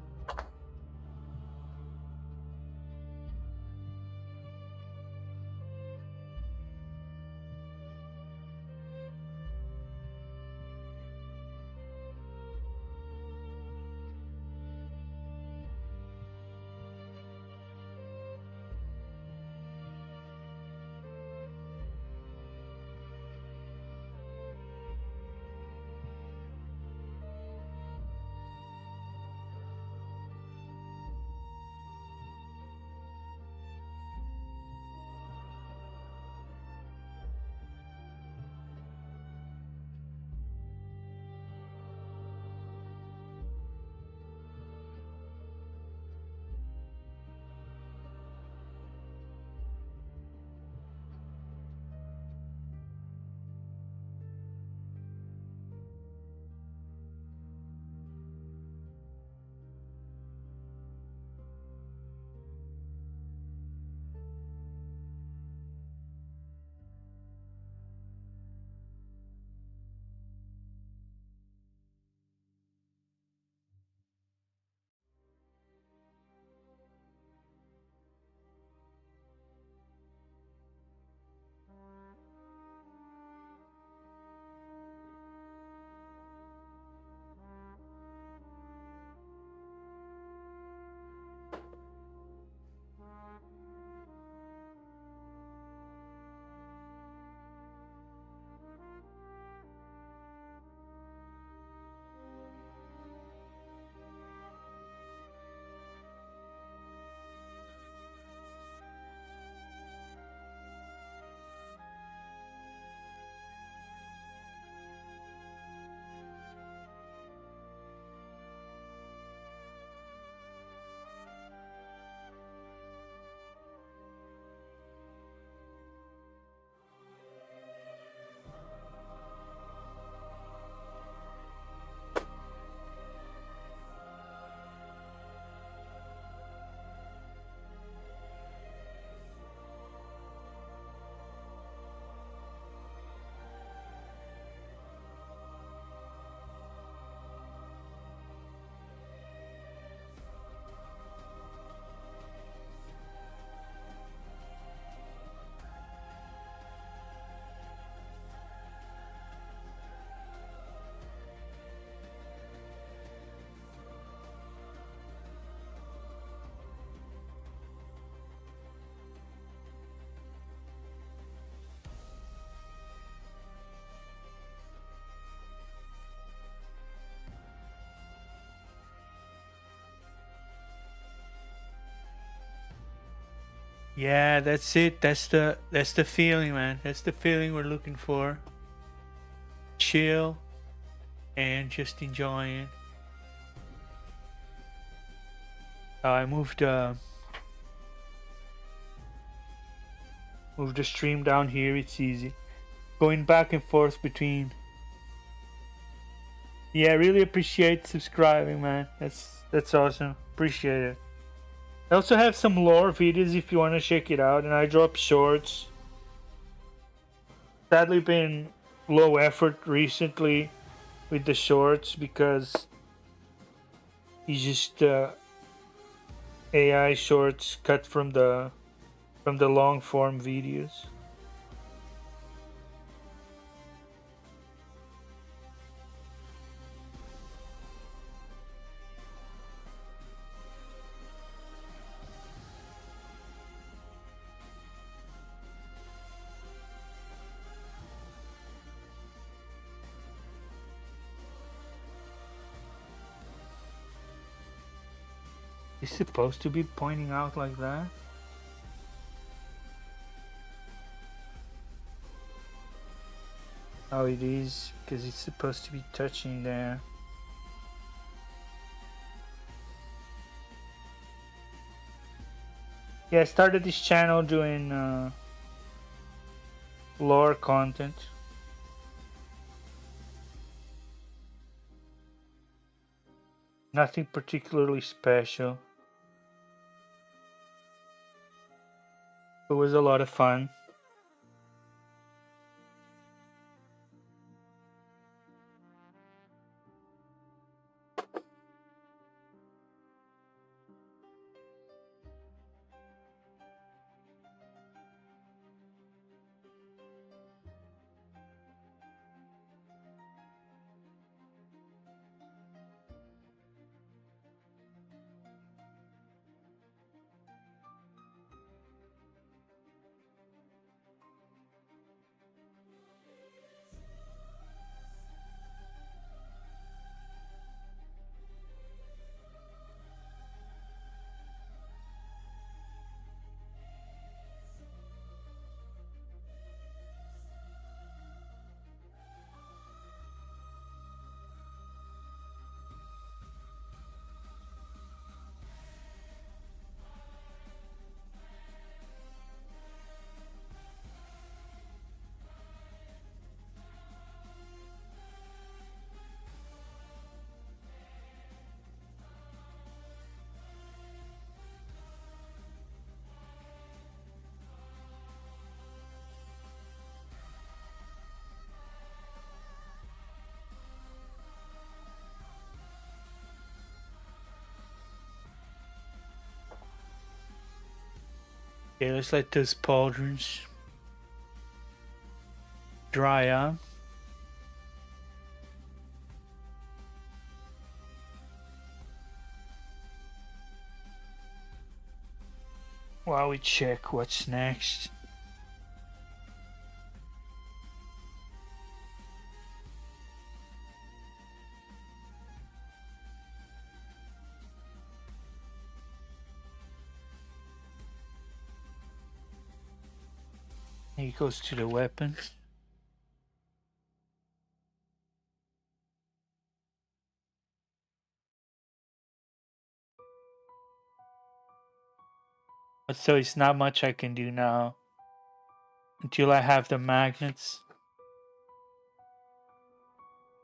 Yeah, that's it. That's the feeling, man. That's the feeling we're looking for. Chill and just enjoying. I moved the stream down here. It's easy. Going back and forth between. Yeah, I really appreciate subscribing, man. That's awesome. Appreciate it. I also have some lore videos if you want to check it out, and I drop shorts. Sadly, been low effort recently with the shorts because it's just AI shorts cut from the long form videos. It's supposed to be pointing out like that? Oh, it is, because it's supposed to be touching there. Yeah, I started this channel doing lore content. Nothing particularly special. It was a lot of fun. Okay, let's let those pauldrons dry up. While we check what's next. He goes to the weapons. But so it's not much I can do now until I have the magnets.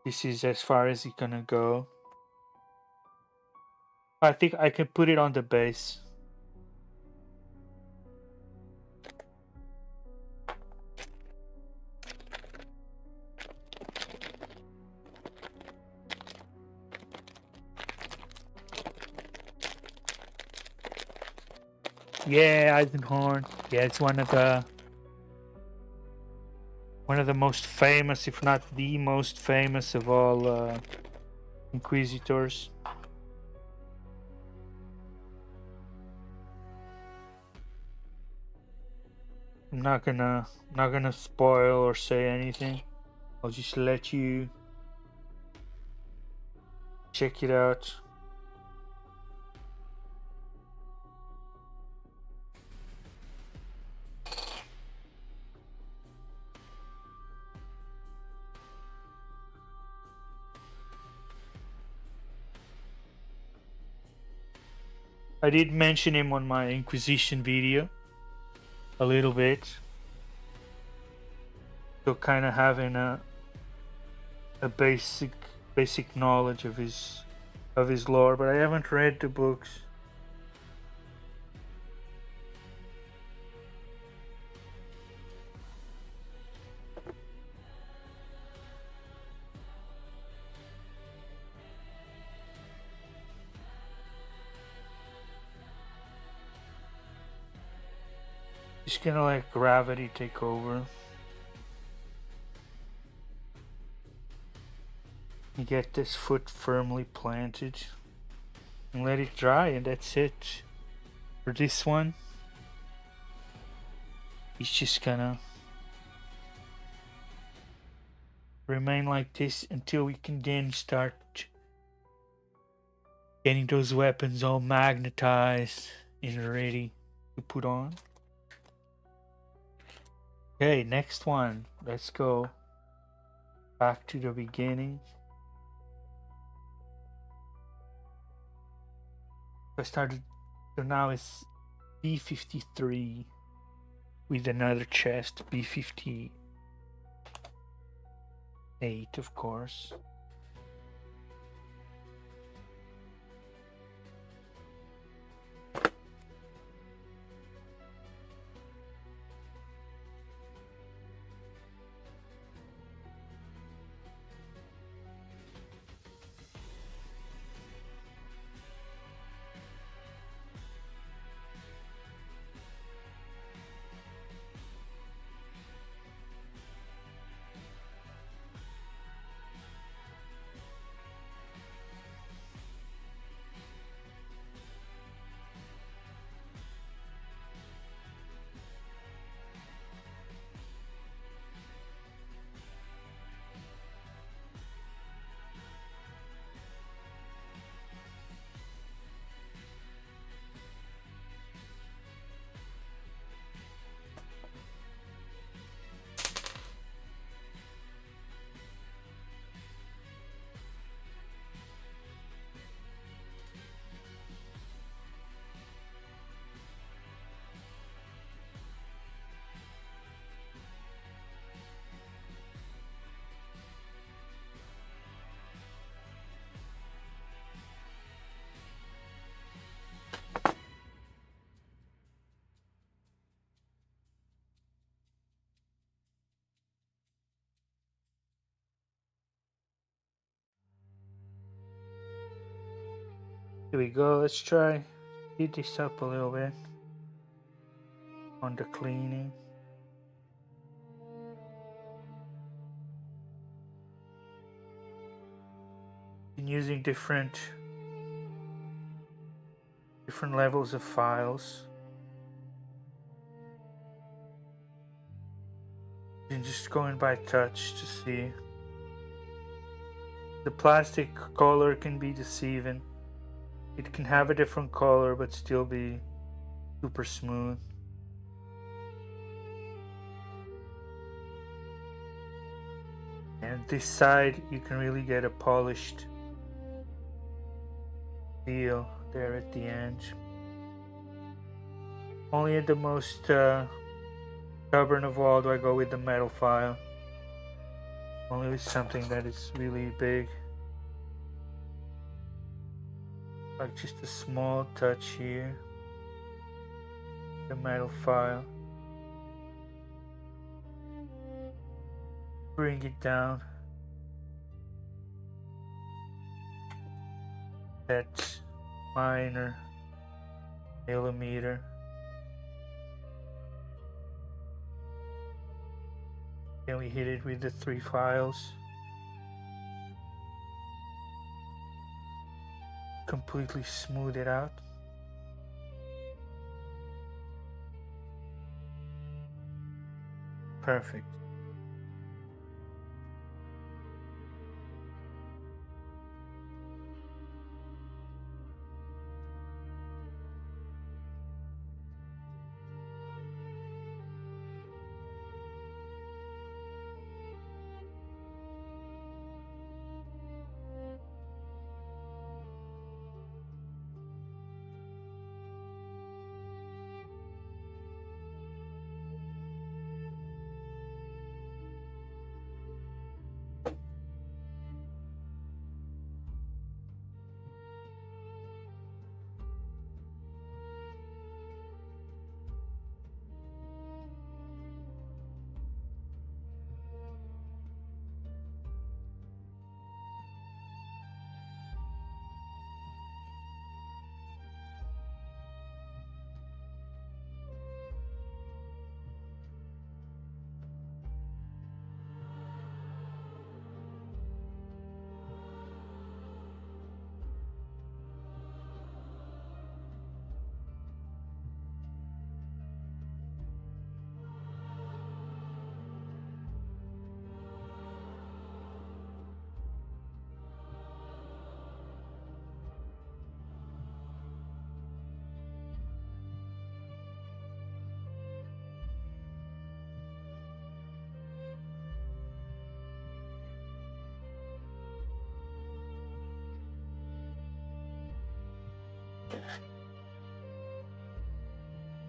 This is as far as it's gonna go. I think I can put it on the base. Yeah, Eisenhorn. Yeah, it's one of the most famous, if not the most famous of all Inquisitors. I'm not gonna spoil or say anything. I'll just let you check it out. I did mention him on my Inquisition video a little bit. So kind of having a basic knowledge of his lore, but I haven't read the books. Just gonna let gravity take over. You get this foot firmly planted and let it dry, and that's it. For this one, it's just gonna remain like this until we can then start getting those weapons all magnetized and ready to put on. Okay, next one. Let's go back to the beginning. I started, so now it's B53 with another chest, B58, of course. Here we go. Let's try speed this up a little bit on the cleaning. Been using different levels of files. And just going by touch to see. The plastic color can be deceiving. It can have a different color but still be super smooth. And this side you can really get a polished feel there at the end. Only at the most stubborn of all do I go with the metal file. Only with something that is really big. Like just a small touch here. The metal file. Bring it down. That minor millimeter. Then we hit it with the 3 files. Completely smooth it out. Perfect.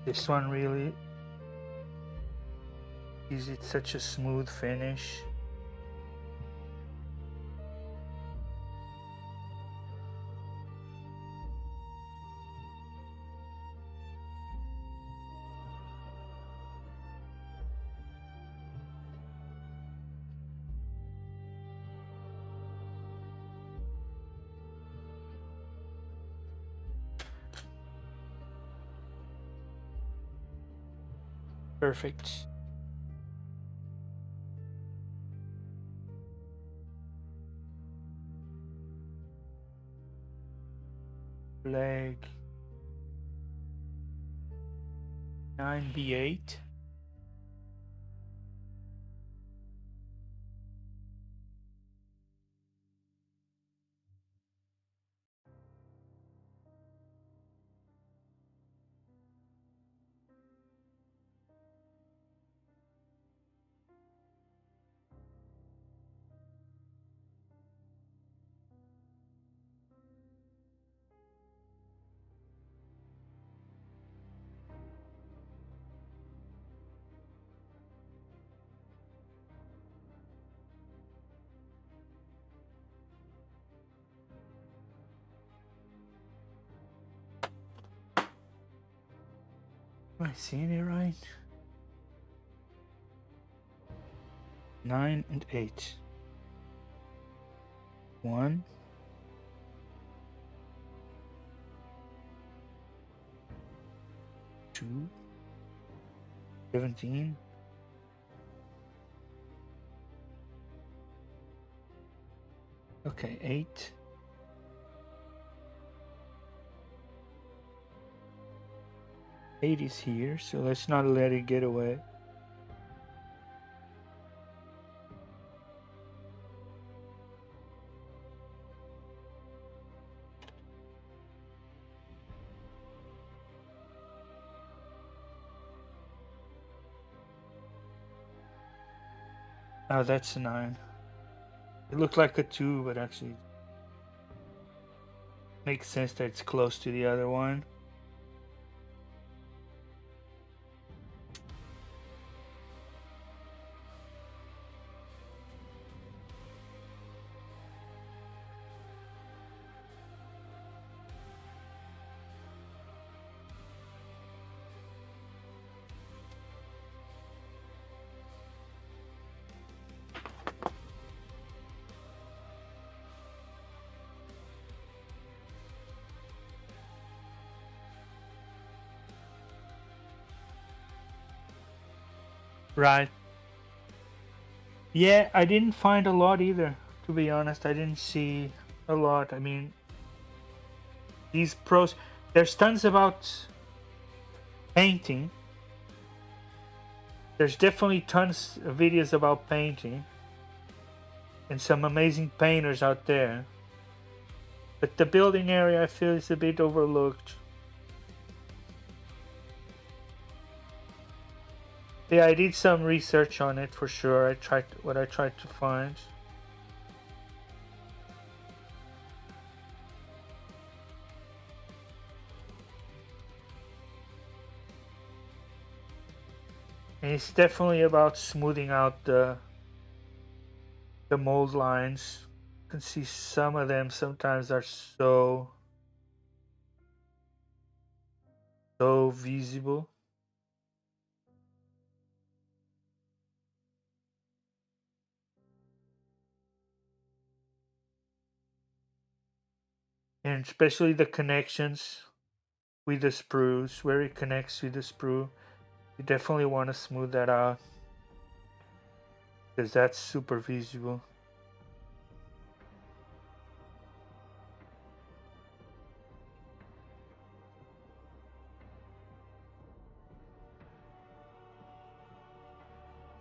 This one really gives it such a smooth finish. Perfect. Leg 9b8. Am I seeing it right? 9 and 8. 1. 2. 17. Okay, 8. 8 is here, so let's not let it get away. Oh, that's a 9. It looked like a 2, but actually makes sense that it's close to the other one. Right. Yeah, I didn't find a lot either, to be honest. I didn't see a lot. I mean, these pros, there's tons about painting. There's definitely tons of videos about painting and some amazing painters out there. But the building area, I feel, is a bit overlooked. Yeah, I did some research on it for sure. I tried to find. And it's definitely about smoothing out the mold lines. You can see some of them sometimes are so visible. And especially the connections with the sprues, where it connects with the sprue. You definitely want to smooth that out because that's super visible.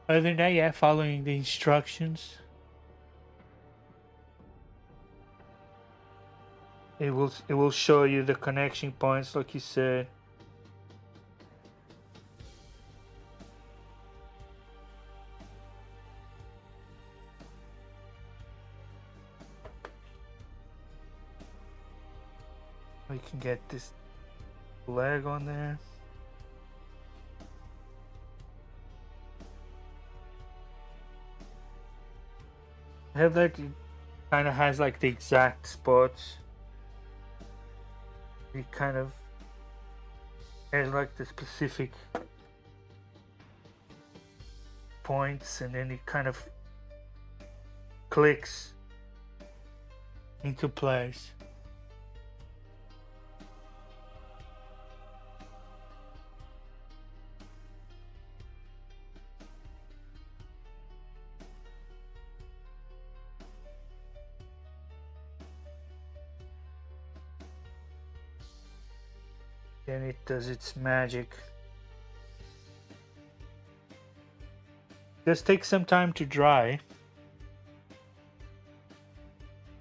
Other than that, yeah, following the instructions. It will show you the connection points like you said. We can get this leg on there. I have like it kind of has like the exact spots. It kind of has like the specific points, and then it kind of clicks into place. Then it does its magic. Just take some time to dry.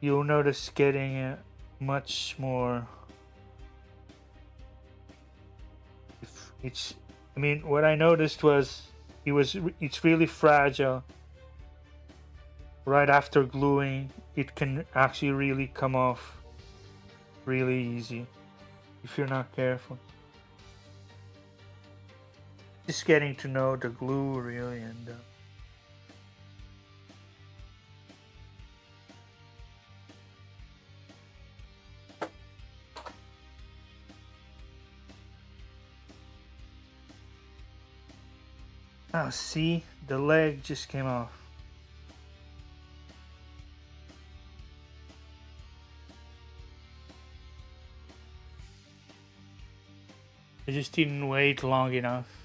You'll notice getting much more. It's. I mean, what I noticed was it's really fragile. Right after gluing, it can actually really come off really easy if you're not careful. Just getting to know the glue really, and oh, see, the leg just came off. I just didn't wait long enough.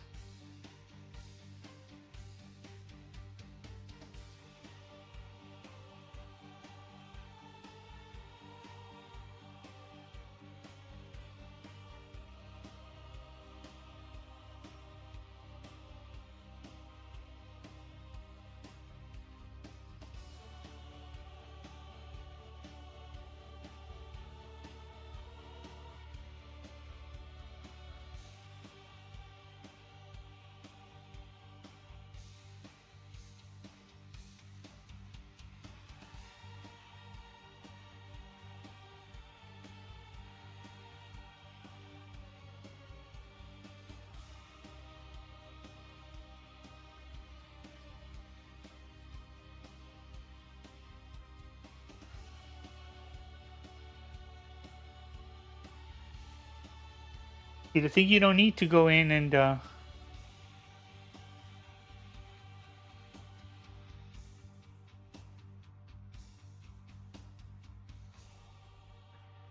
I think you don't need to go in and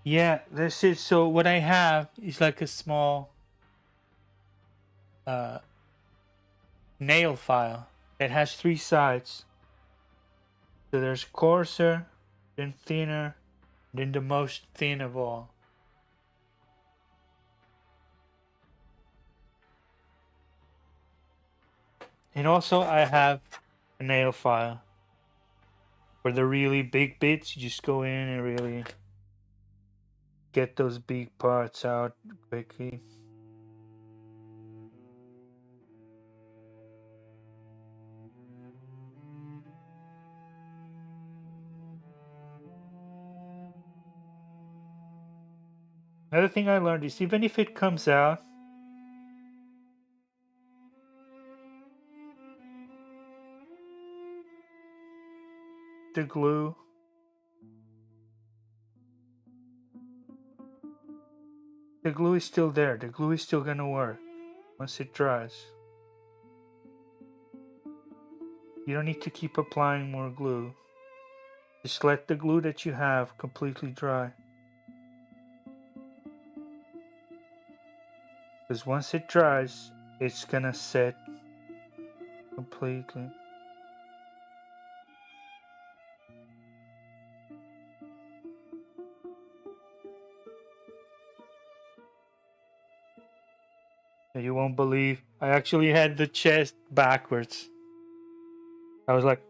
yeah, this is so what I have is like a small uh, nail file that has 3 sides. So there's coarser, then thinner, then the most thin of all. And also I have a nail file. For the really big bits, you just go in and really get those big parts out quickly. Another thing I learned is even if it comes out, the glue is still there. The glue is still gonna work once it dries. You don't need to keep applying more glue. Just let the glue that you have completely dry. Because once it dries, it's gonna set completely. And you won't believe, I actually had the chest backwards. I was like,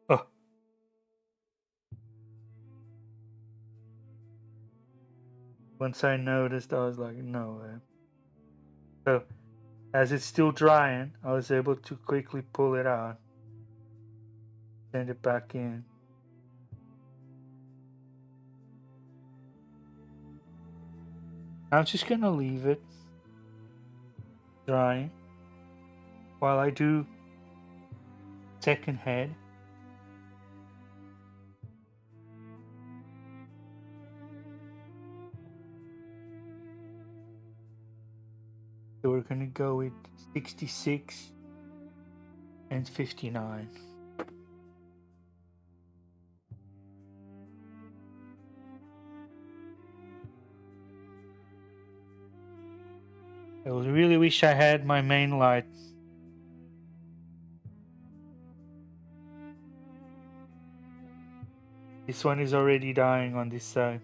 oh. Once I noticed, I was like, no way. So, as it's still drying, I was able to quickly pull it out. Send it back in. I'm just gonna leave it drying while I do second head. So we're gonna go with 66 and 59. I really wish I had my main light. This one is already dying on this side.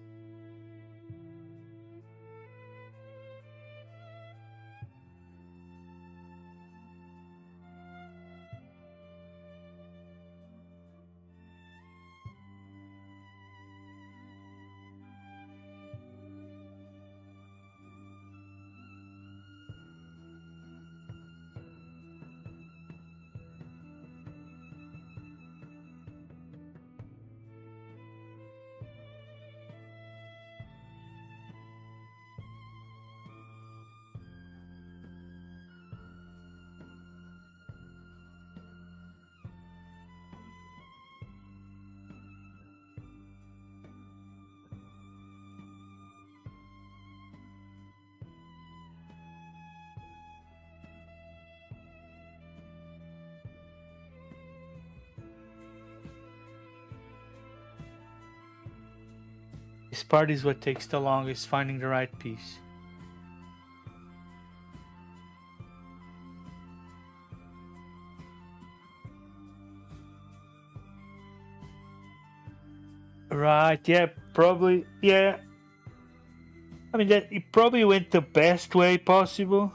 This part is what takes the longest, finding the right piece. Right, yeah, probably, yeah. I mean, that it probably went the best way possible.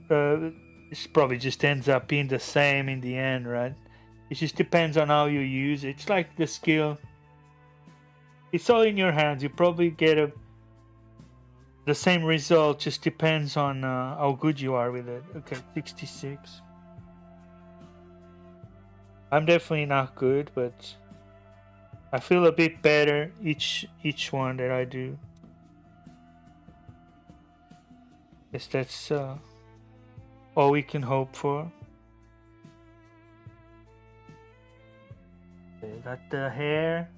This probably just ends up being the same in the end, right? It just depends on how you use it. It's like the skill. It's all in your hands. You probably get the same result. Just depends on how good you are with it. Okay, 66. I'm definitely not good, but I feel a bit better each one that I do. Guess that's all we can hope for. Okay, got the hair.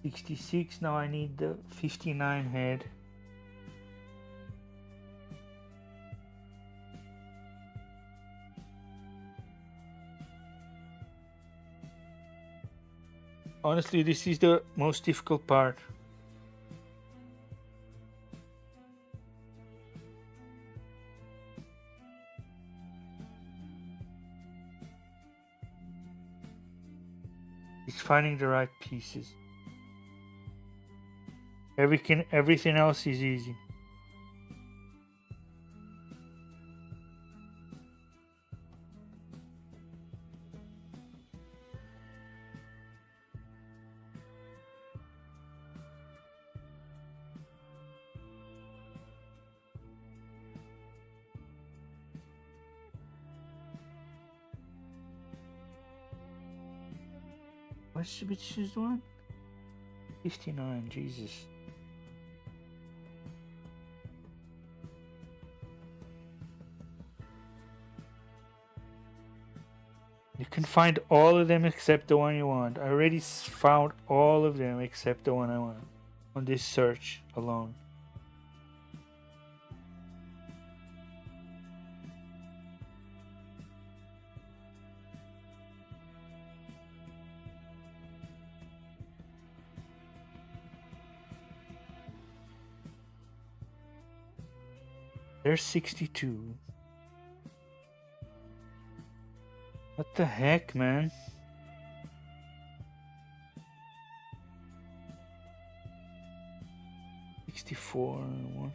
66. Now I need the 59 head. Honestly, this is the most difficult part. It's finding the right pieces. Everything else is easy. Which is the one? 59, Jesus. You can find all of them except the one you want. I already found all of them except the one I want on this search alone. There's 62. What the heck, man? $64,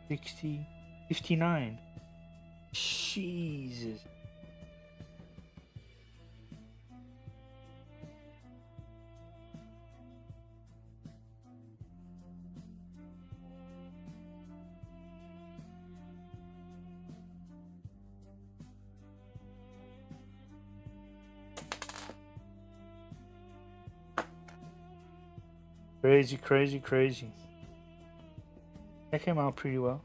60, 59. Jesus. Crazy, crazy, crazy. That came out pretty well.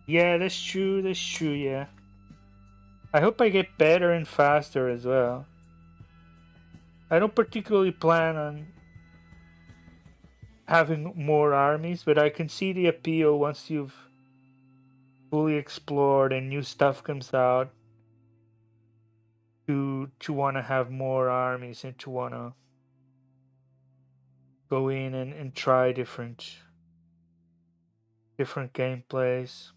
Yeah, that's true. That's true. Yeah. I hope I get better and faster as well. I don't particularly plan on having more armies, but I can see the appeal once you've fully explored and new stuff comes out to want to have more armies and to want to go in and try different gameplays.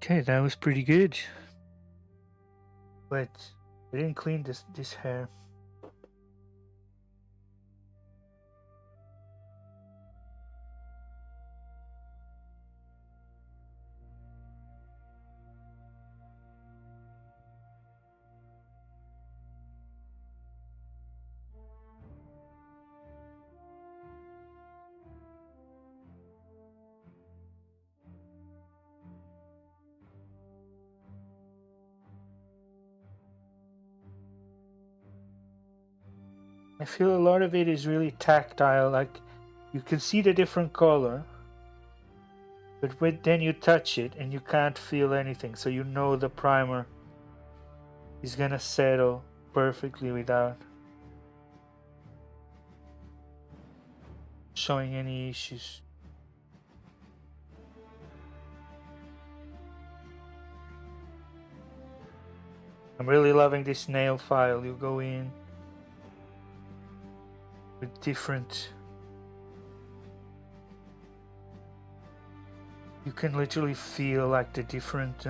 Okay, that was pretty good. But I didn't clean this hair. I feel a lot of it is really tactile, like you can see the different color, but then you touch it and you can't feel anything, so you know the primer is gonna settle perfectly without showing any issues. I'm really loving this nail file. You go in with different, you can literally feel like the different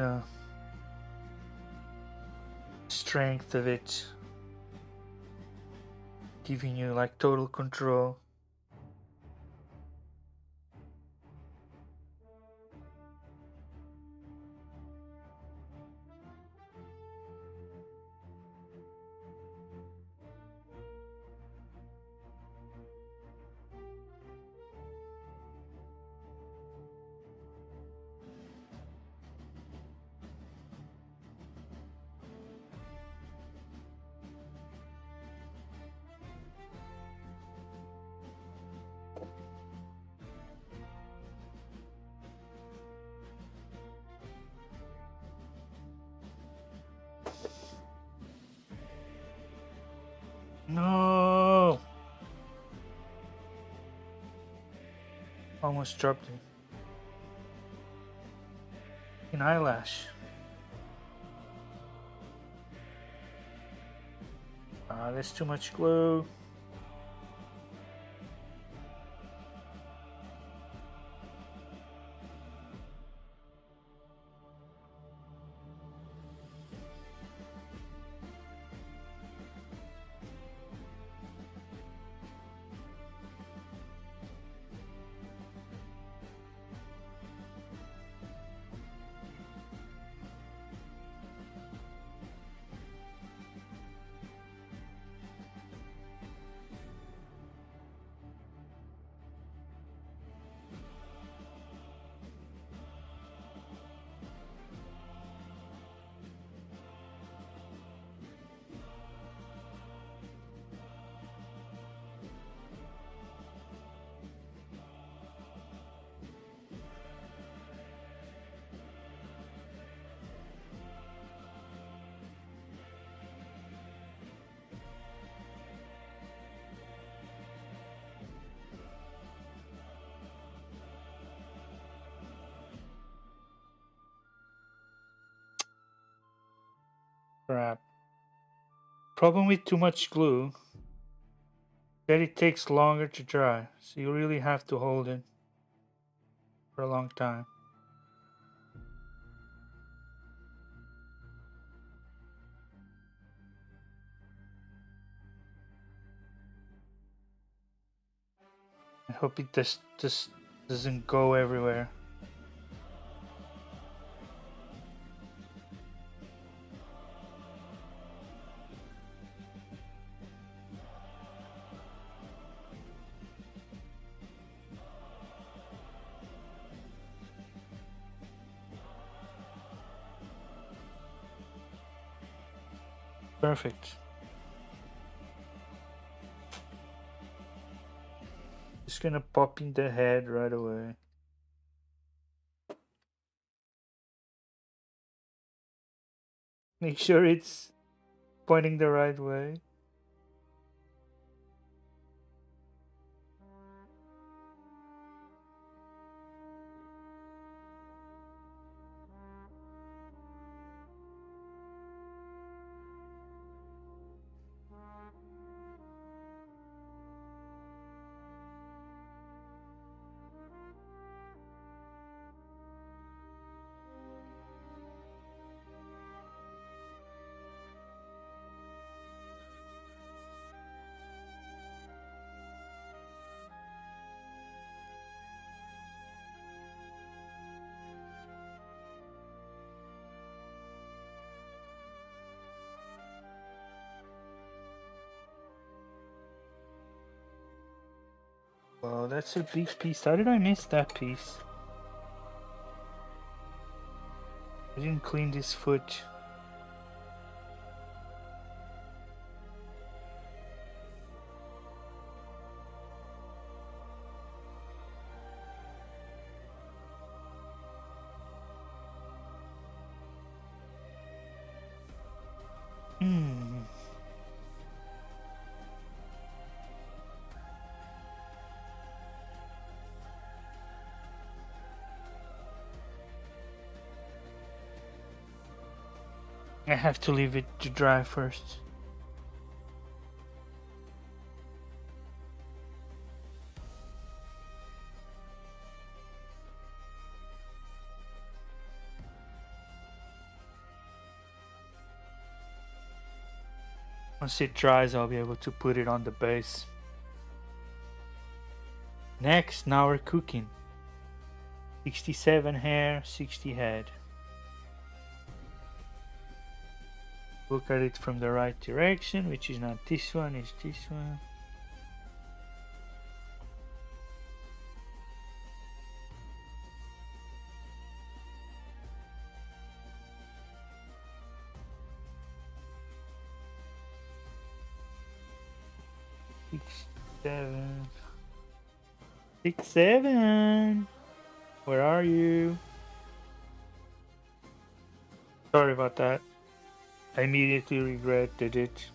strength of it, giving you like total control. No! Almost dropped it. An eyelash. Ah, there's too much glue. Crap. Problem with too much glue that it takes longer to dry, so you really have to hold it for a long time. I hope it just doesn't go everywhere. Perfect. Just gonna pop in the head right away. Make sure it's pointing the right way. Wow, that's a big piece. How did I miss that piece? I didn't clean this foot. Hmm. I have to leave it to dry first. Once it dries, I'll be able to put it on the base. Next, now we're cooking. 67 hair, 60 head. Look at it from the right direction, which is not this one, it's this one. Six, seven. 6, 7. Where are you? Sorry about that. I immediately regretted it.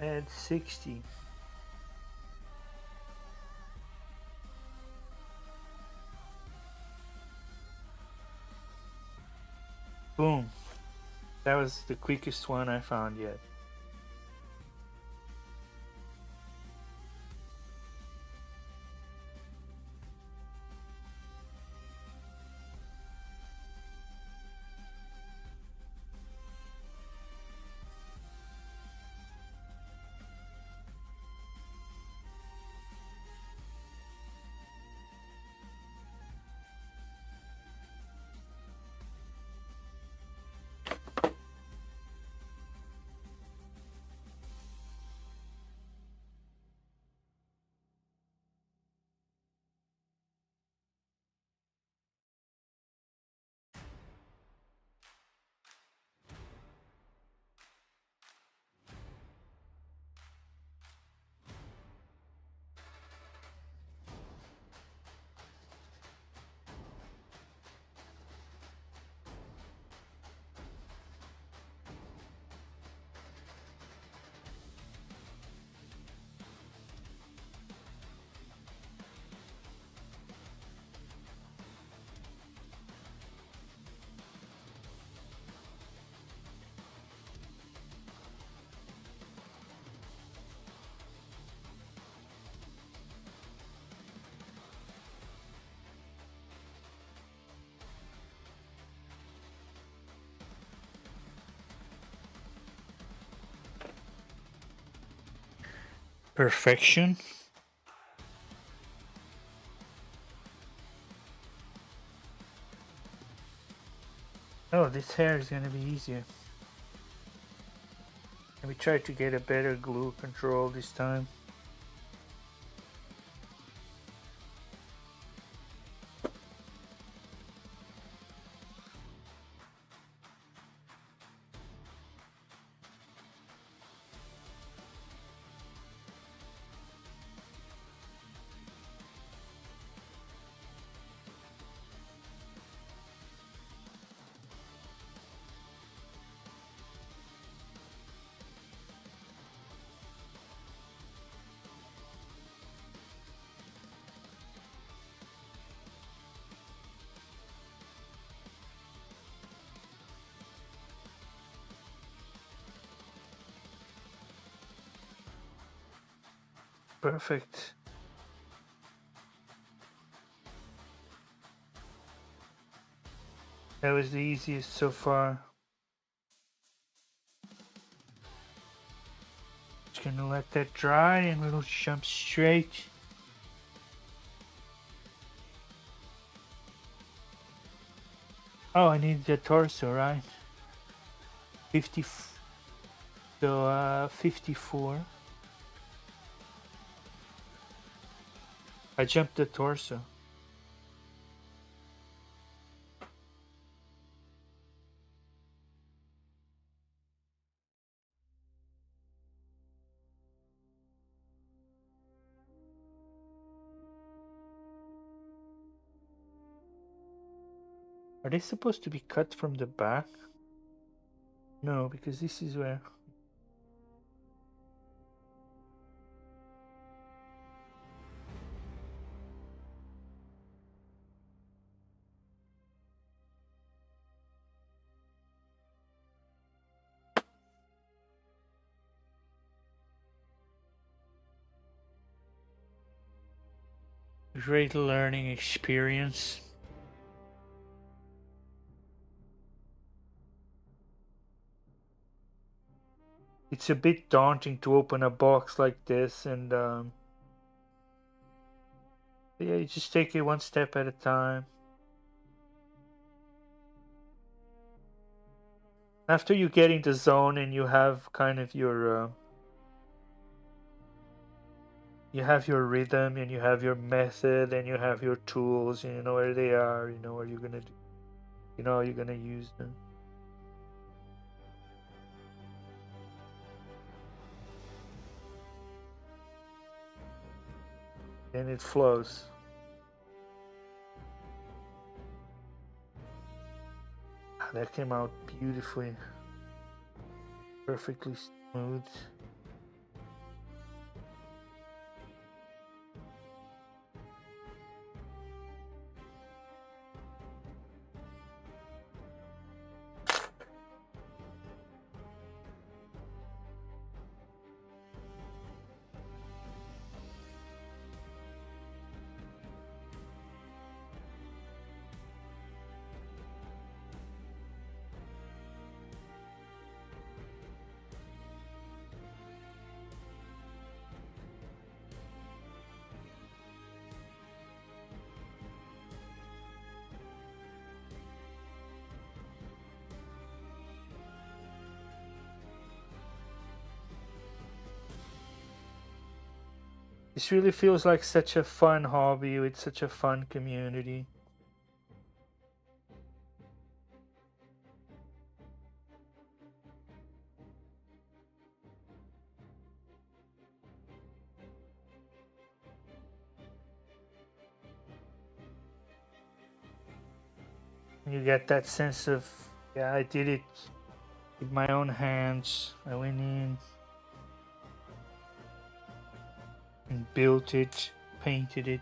add 60. Boom. That was the quickest one I found yet. Perfection. Oh, this hair is gonna be easier. Let me try to get a better glue control this time. Perfect. That was the easiest so far. Just gonna let that dry and we'll jump straight. Oh, I need the torso, right? 50. So 54. I jumped the torso. Are they supposed to be cut from the back? No, because this is where... Great learning experience. It's a bit daunting to open a box like this, and yeah, you just take it one step at a time. After you get in the zone and you have kind of your you have your rhythm and you have your method and you have your tools and you know where they are, you know what you're gonna do, you know how you're gonna use them. And it flows. That came out beautifully, perfectly smooth. This really feels like such a fun hobby with such a fun community. You get that sense of, yeah, I did it with my own hands. I went in and built it, painted it.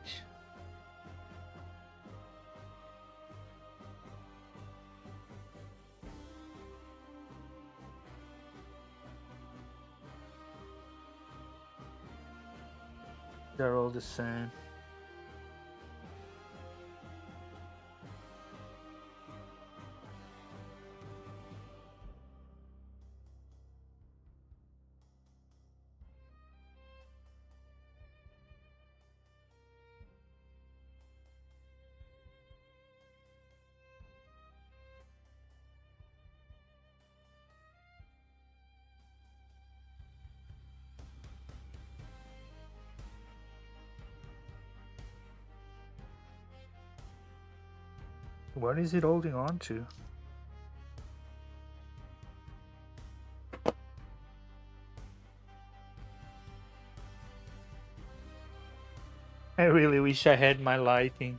They're all the same. What is it holding on to? I really wish I had my lighting.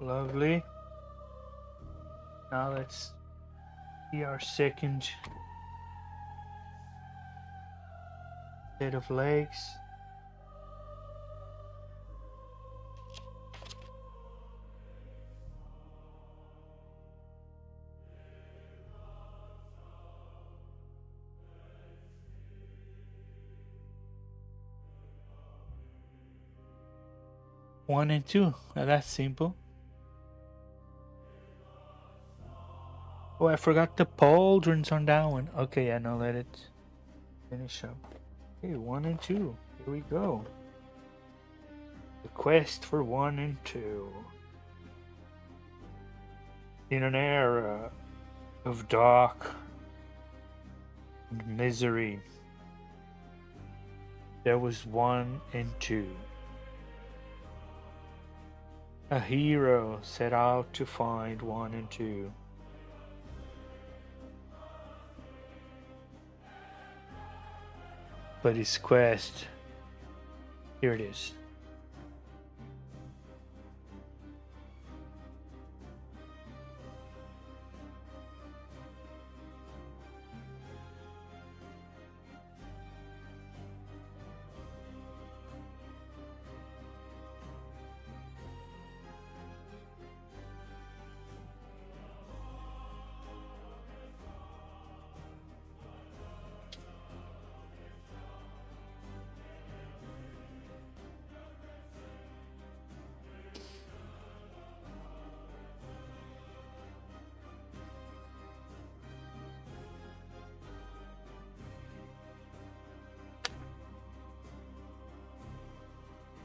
Lovely. Now let's see our second set of legs. One and two. Now that's simple. Oh, I forgot the pauldrons on that one. Okay, yeah, now let it finish up. Okay, 1 and 2. Here we go. The quest for 1 and 2. In an era of dark and misery, there was one and two. A hero set out to find one and two. But his quest, here it is.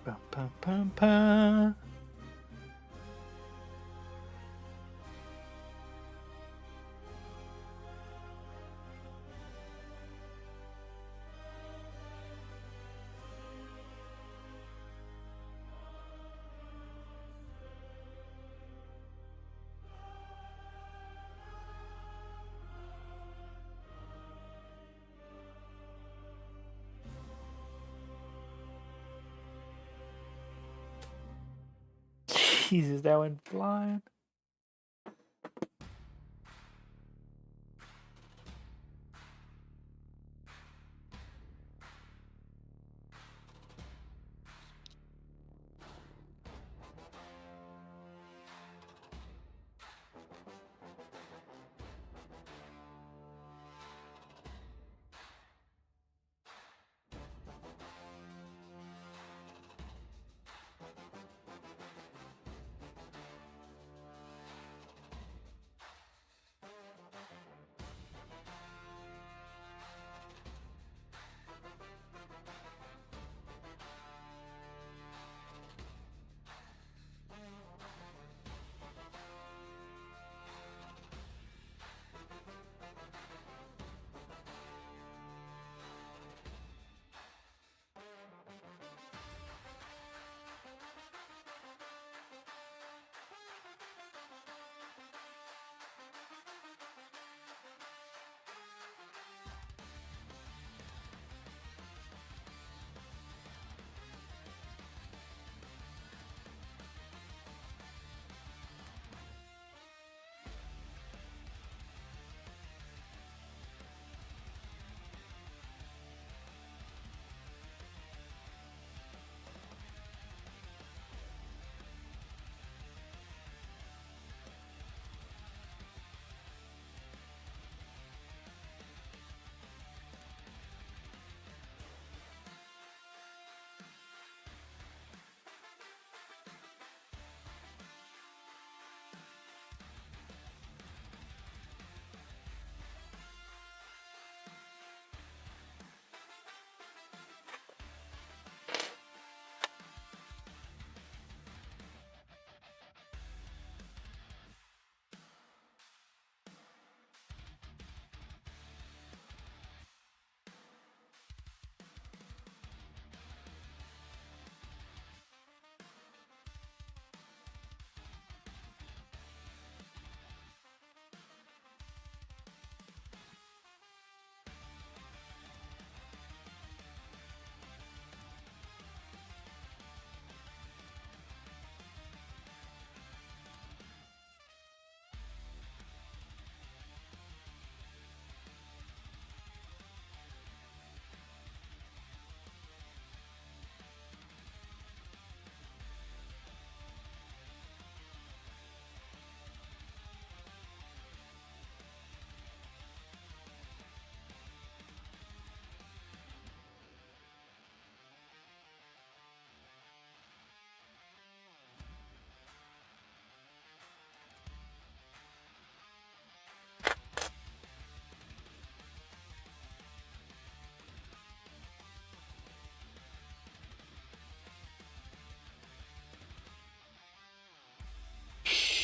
Pum, pum, pum, pum. Jesus, that went flying.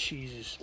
Jesus.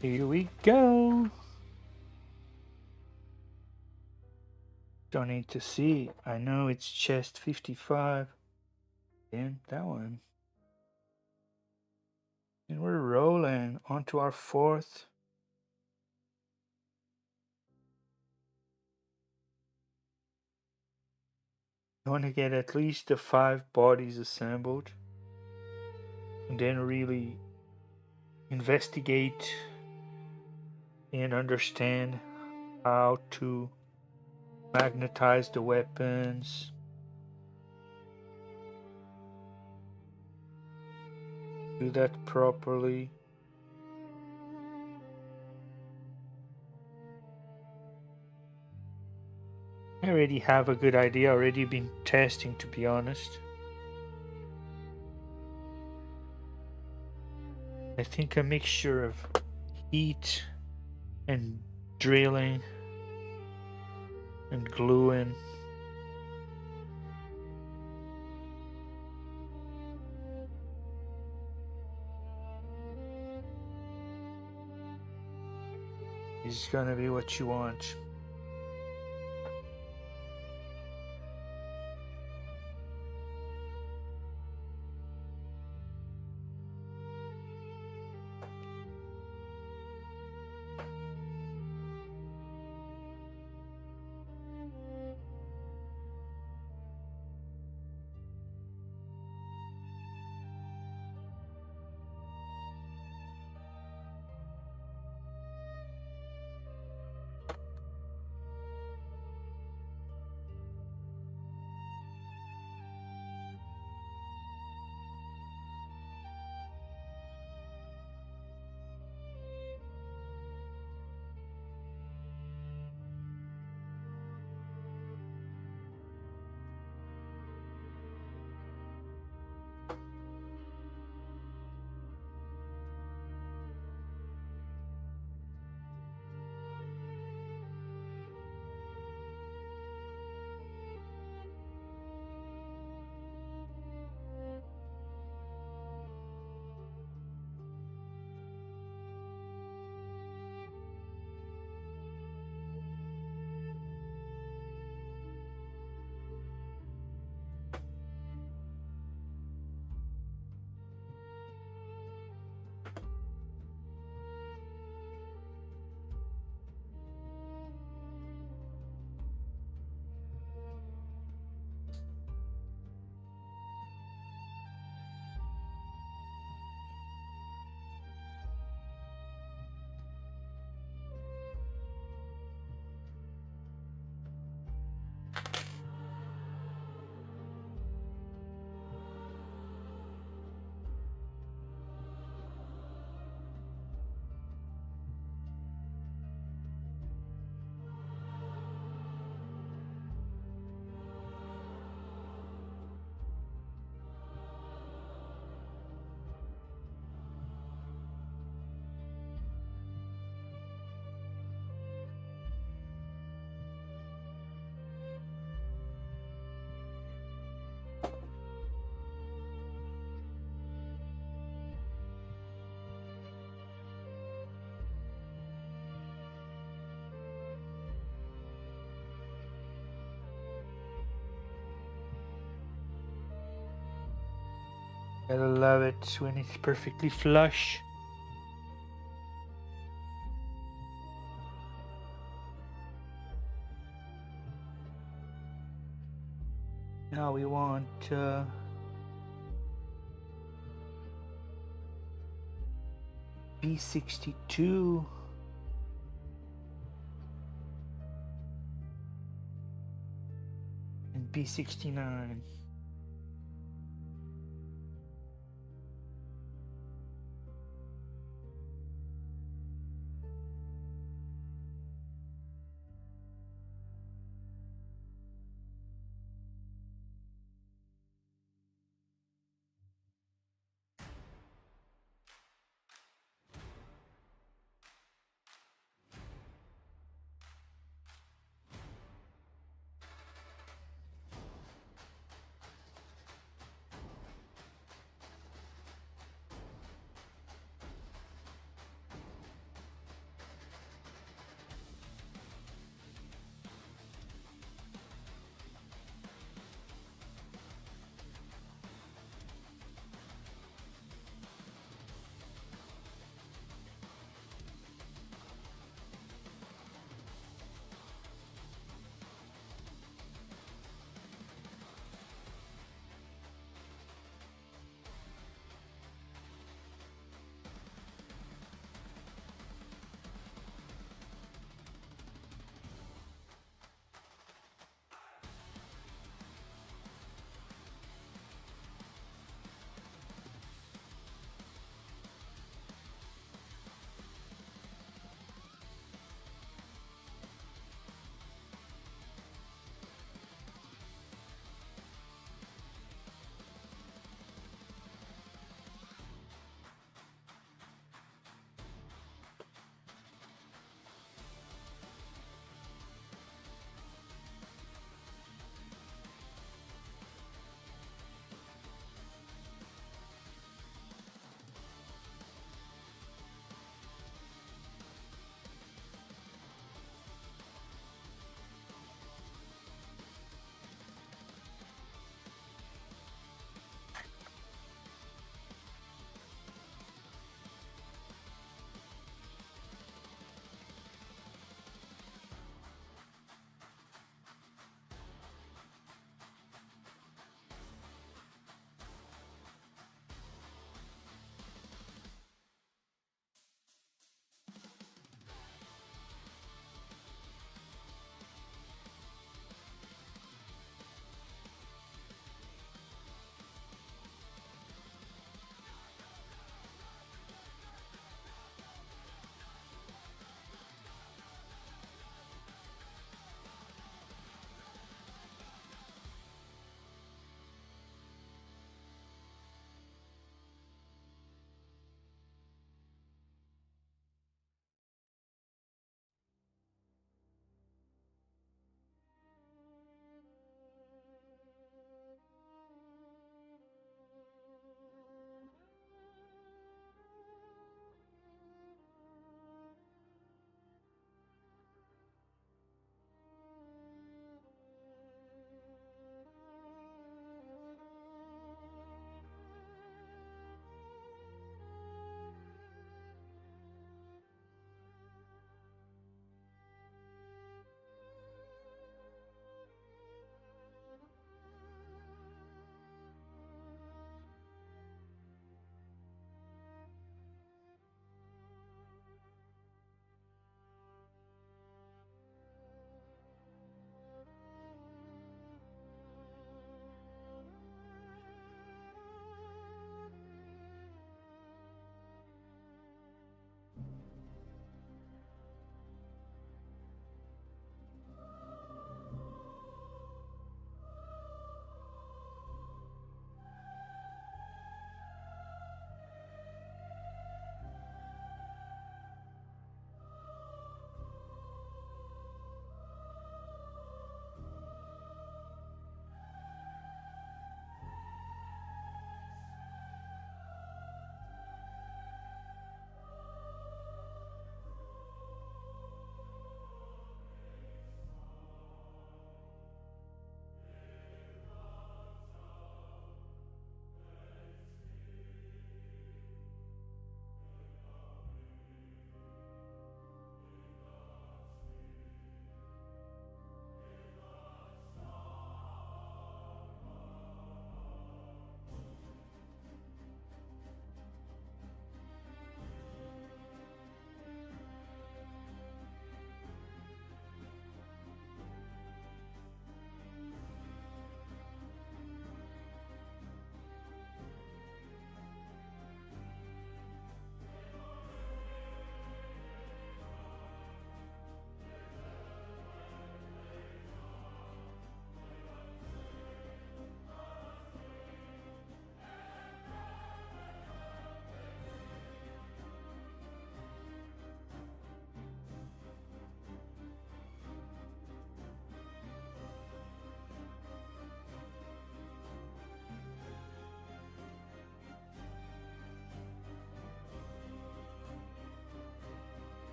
Here we go. Don't need to see. I know it's chest 55. And that one. And we're rolling onto our fourth. I want to get at least the 5 bodies assembled. And then really investigate and understand how to magnetize the weapons. Do that properly. I already have a good idea, already been testing, to be honest. I think a mixture of heat and drilling and gluing is gonna be what you want. Gotta love it when it's perfectly flush. Now we want B62 and B69.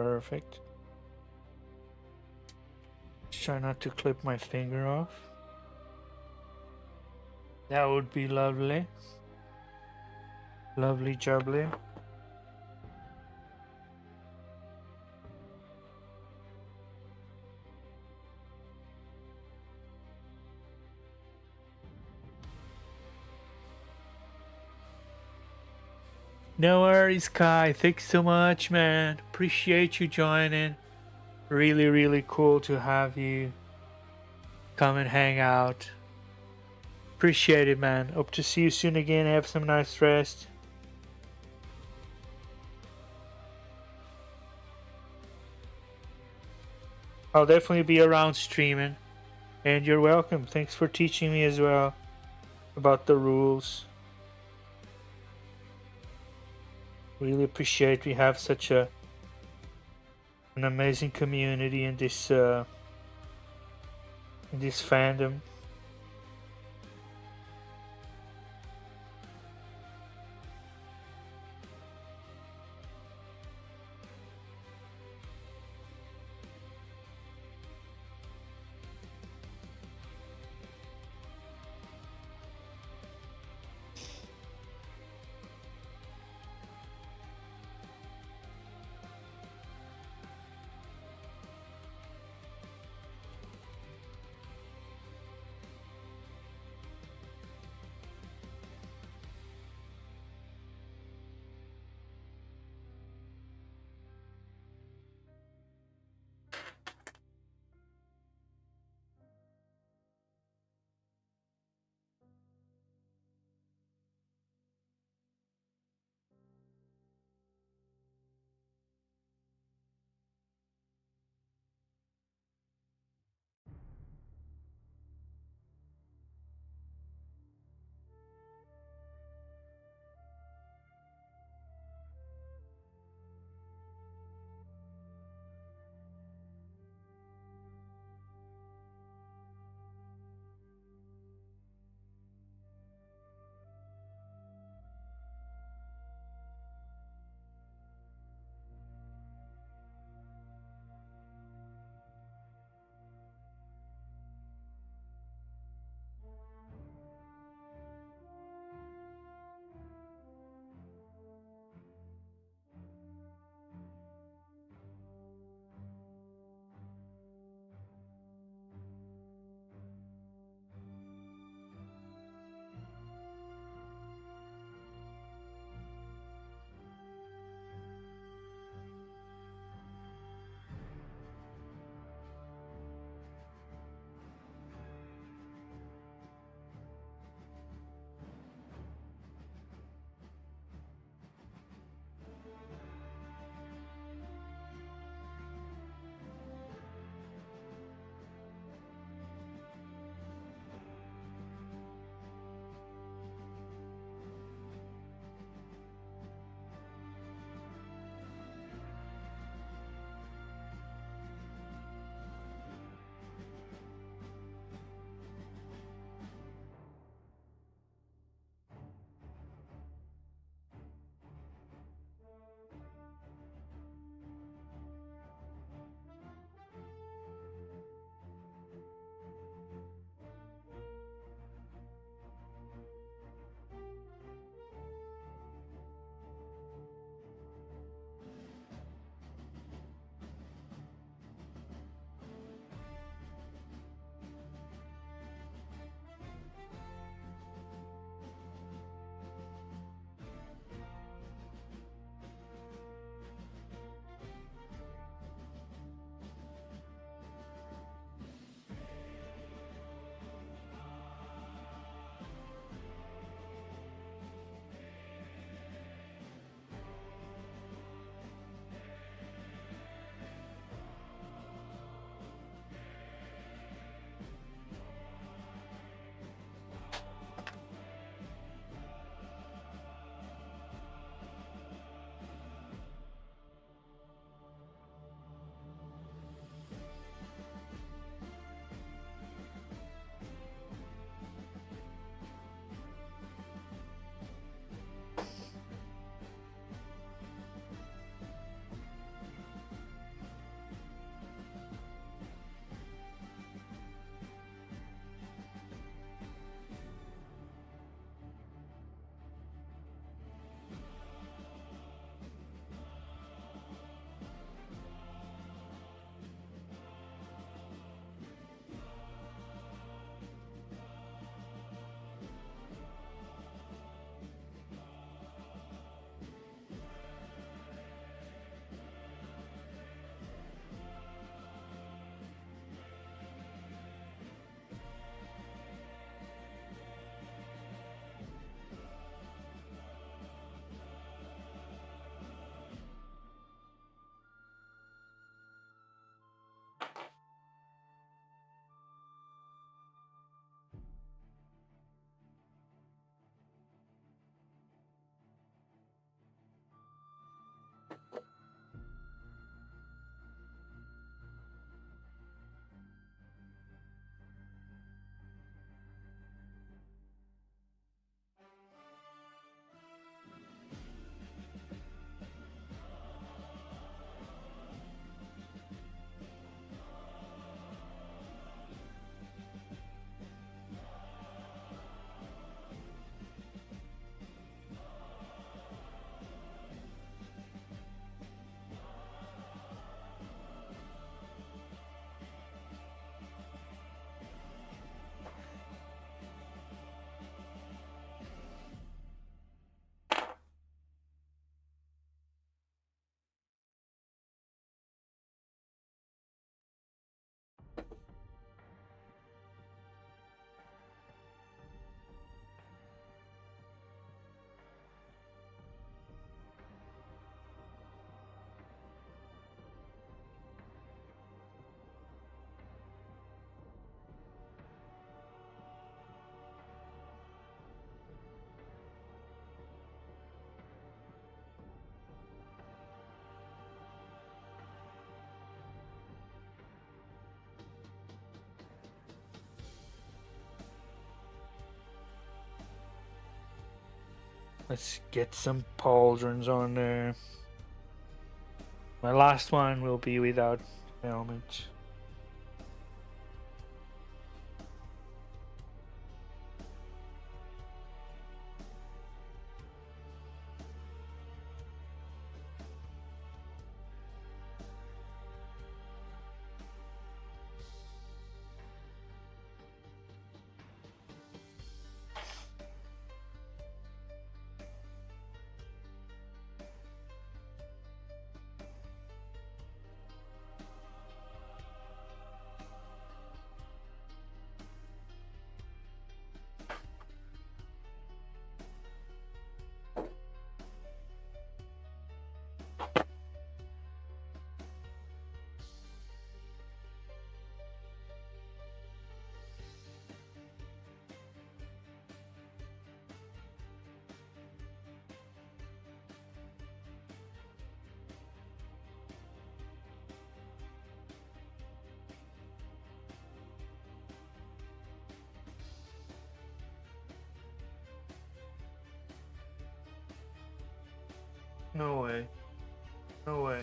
Perfect. Try not to clip my finger off. That would be lovely. Lovely jubbly. No worries, Kai. Thanks so much, man. Appreciate you joining. Really, really cool to have you come and hang out. Appreciate it, man. Hope to see you soon again. Have some nice rest. I'll definitely be around streaming. And you're welcome. Thanks for teaching me as well about the rules. Really appreciate we have such an amazing community in this fandom. Let's get some pauldrons on there. My last one will be without helmet. No way. No way.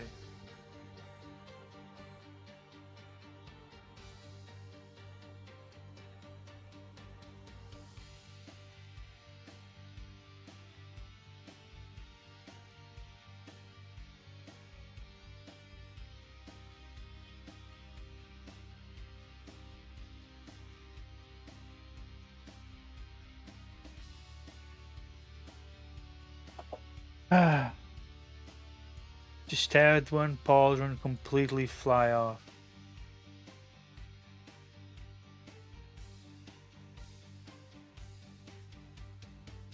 Ah. Just had one pauldron completely fly off.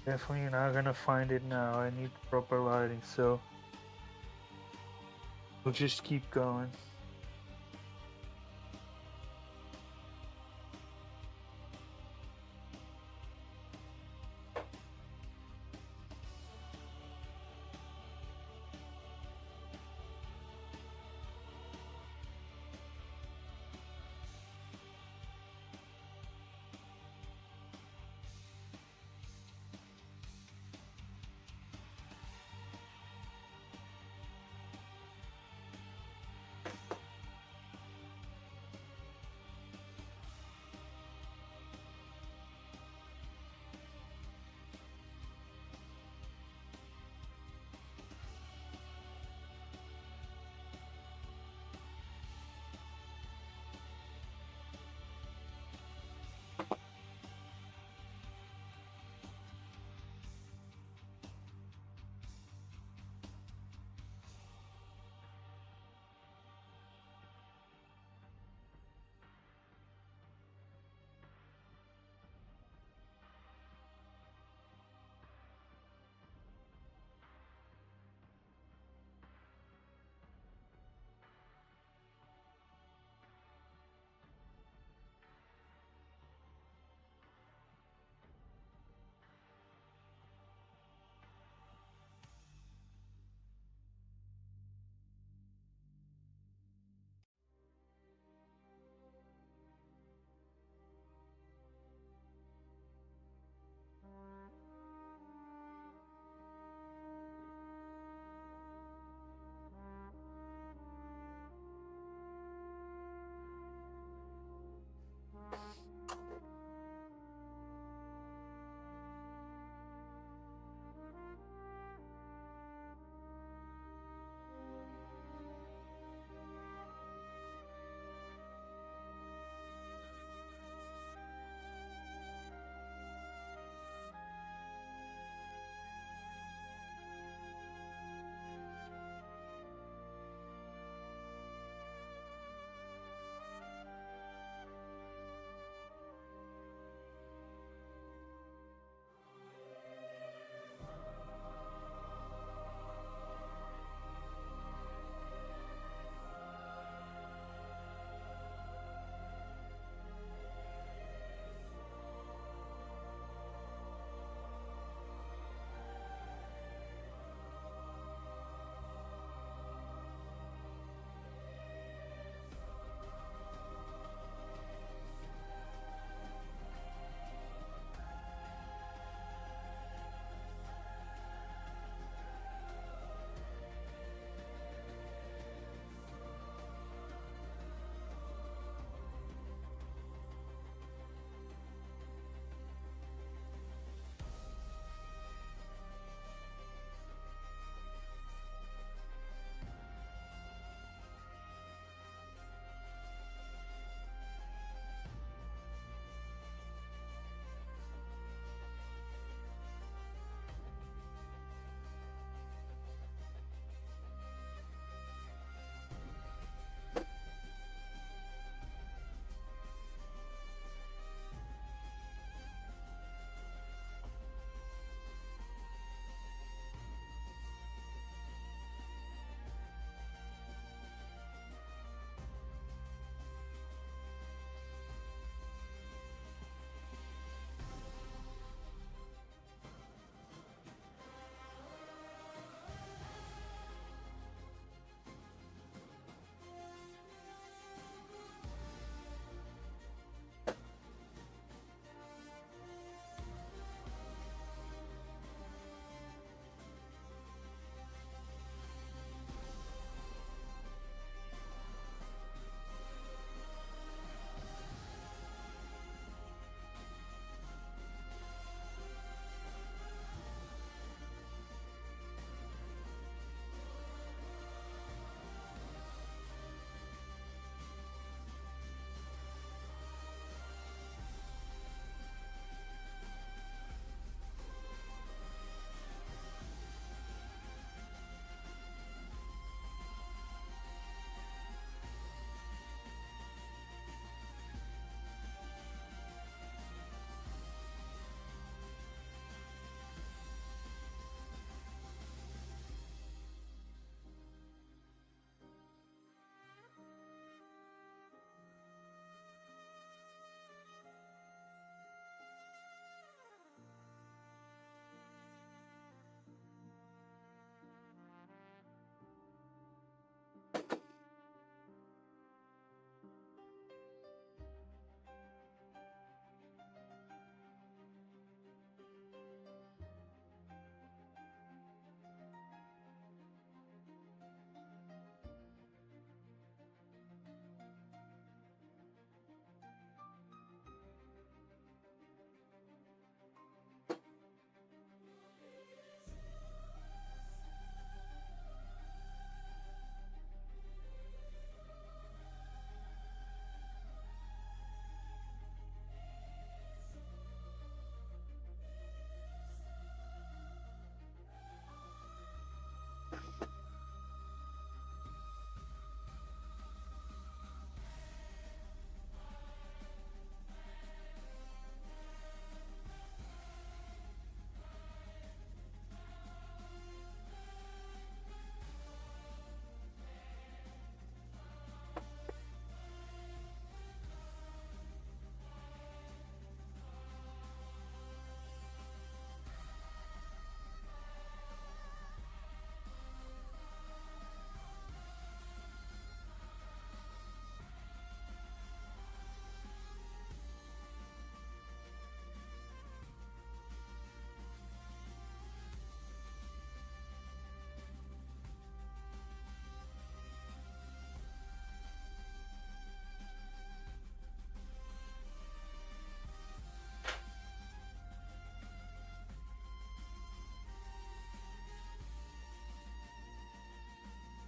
Definitely not gonna find it now. I need proper lighting, so we'll just keep going.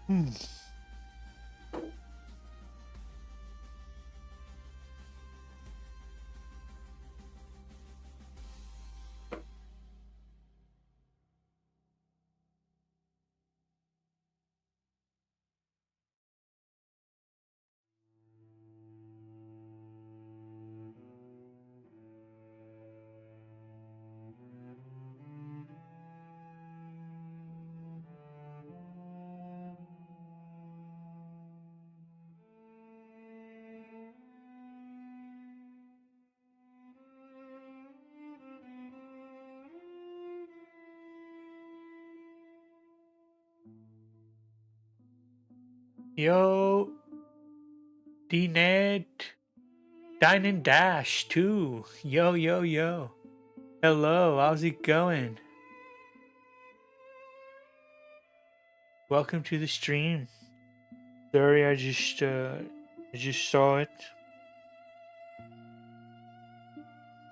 Hmm. Yo, D-Ned, Dine and Dash too. Yo, yo, yo. Hello, how's it going? Welcome to the stream. Sorry, I just saw it.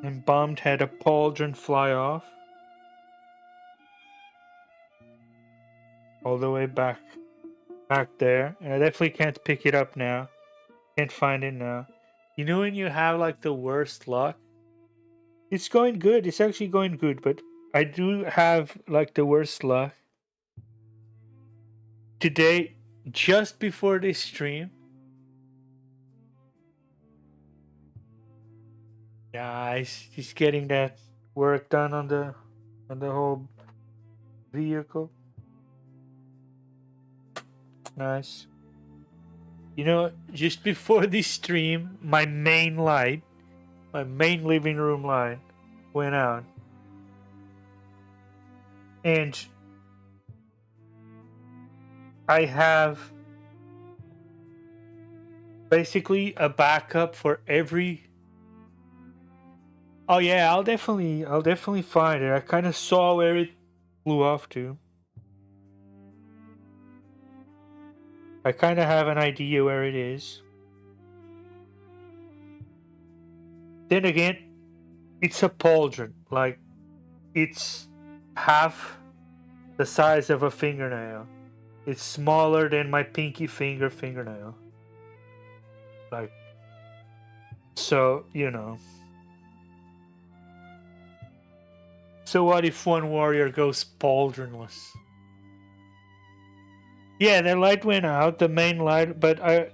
And Bombed had a pauldron fly off. All the way back there. And I definitely can't pick it up now. Can't find it now. You know when you have like the worst luck? It's going good. It's actually going good, but I do have like the worst luck. Today, just before this stream. Yeah, he's getting that work done on the whole vehicle. Nice. You know, just before this stream, my main living room light went out. And I have basically a backup for every... Oh yeah, I'll definitely find it. I kind of saw where it flew off to. I kind of have an idea where it is. Then again, it's a pauldron. Like, it's half the size of a fingernail. It's smaller than my pinky fingernail. Like, so, you know. So what if one warrior goes pauldronless? Yeah, the light went out, the main light, but I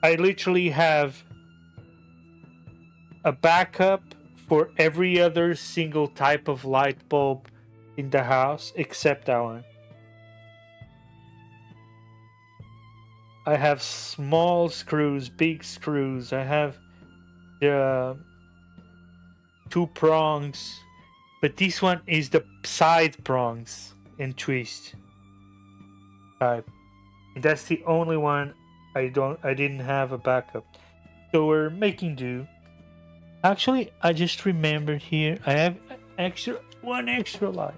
literally have a backup for every other single type of light bulb in the house except that one. I have small screws, big screws. I have the 2 prongs, but this one is the side prongs and twist type. And that's the only one I didn't have a backup. So we're making do. Actually, I just remembered here I have one extra light.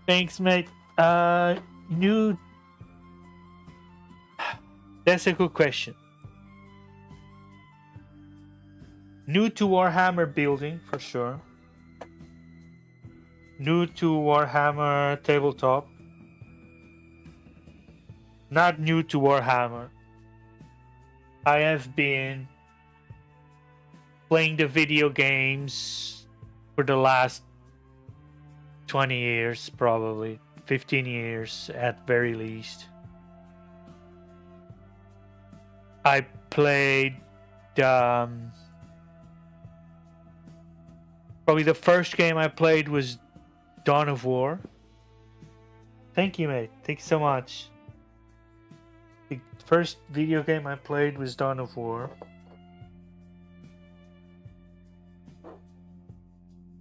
Thanks, mate. That's a good question. New to Warhammer building, for sure. New to Warhammer tabletop. Not new to Warhammer. I have been playing the video games for the last 20 years, probably 15 years at very least. I played probably the first game I played was Dawn of War. Thank you, mate. Thank you so much. The first video game I played was Dawn of War.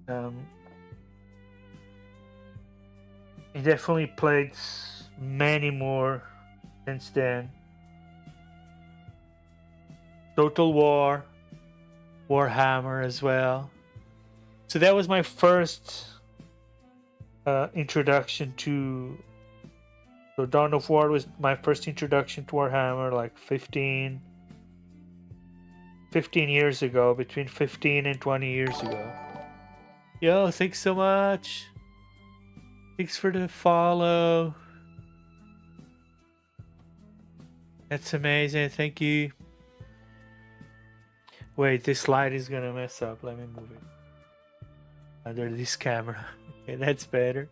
I definitely played many more since then. Total War, Warhammer as well. So that was my first introduction to... So Dawn of War was my first introduction to Warhammer, like 15. 15 years ago, between 15 and 20 years ago. Yo, thanks so much. Thanks for the follow. That's amazing. Thank you. Wait, this light is gonna mess up. Let me move it under this camera. Okay, that's better.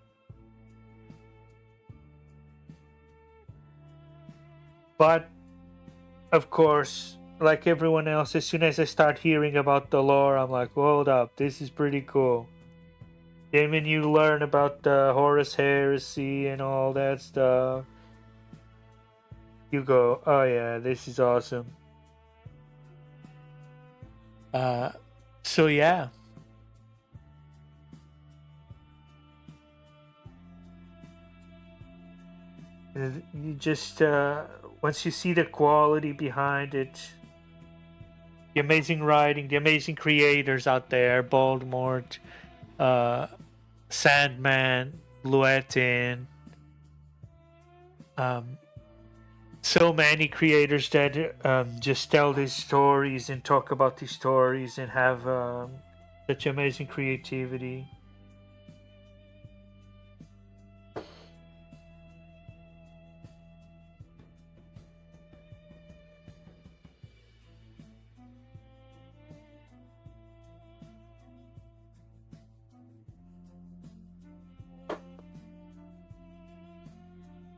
But of course, like everyone else, as soon as I start hearing about the lore, I'm like, hold up, this is pretty cool. Then when you learn about the Horus Heresy and all that stuff, you go, oh yeah, this is awesome. So yeah. You just, once you see the quality behind it, the amazing writing, the amazing creators out there, Voldemort, Sandman, Luetin, so many creators that just tell these stories and talk about these stories and have such amazing creativity.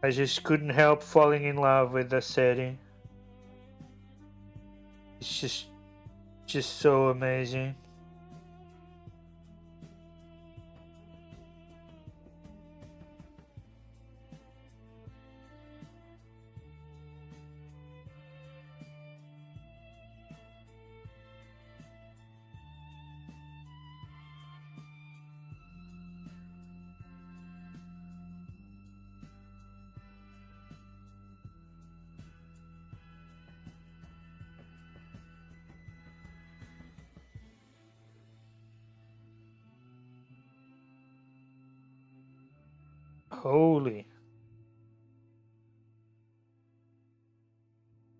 I just couldn't help falling in love with the setting. It's just so amazing. Holy.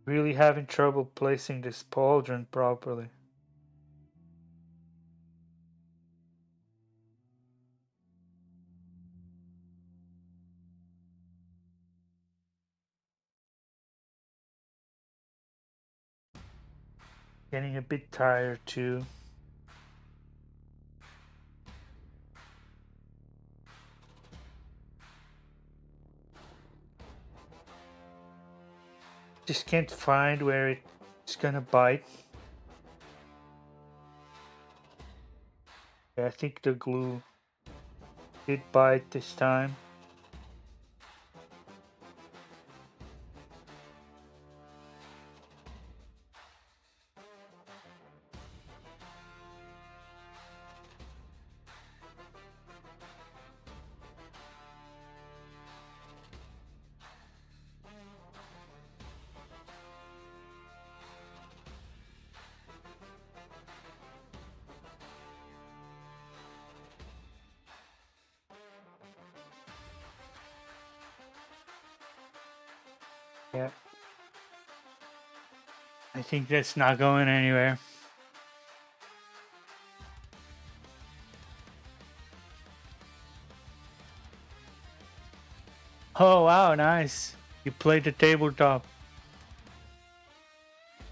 Really having trouble placing this pauldron properly. Getting a bit tired too. Just can't find where it's gonna bite. Yeah, I think the glue did bite this time. Yeah. I think that's not going anywhere. Oh wow, nice. You played the tabletop.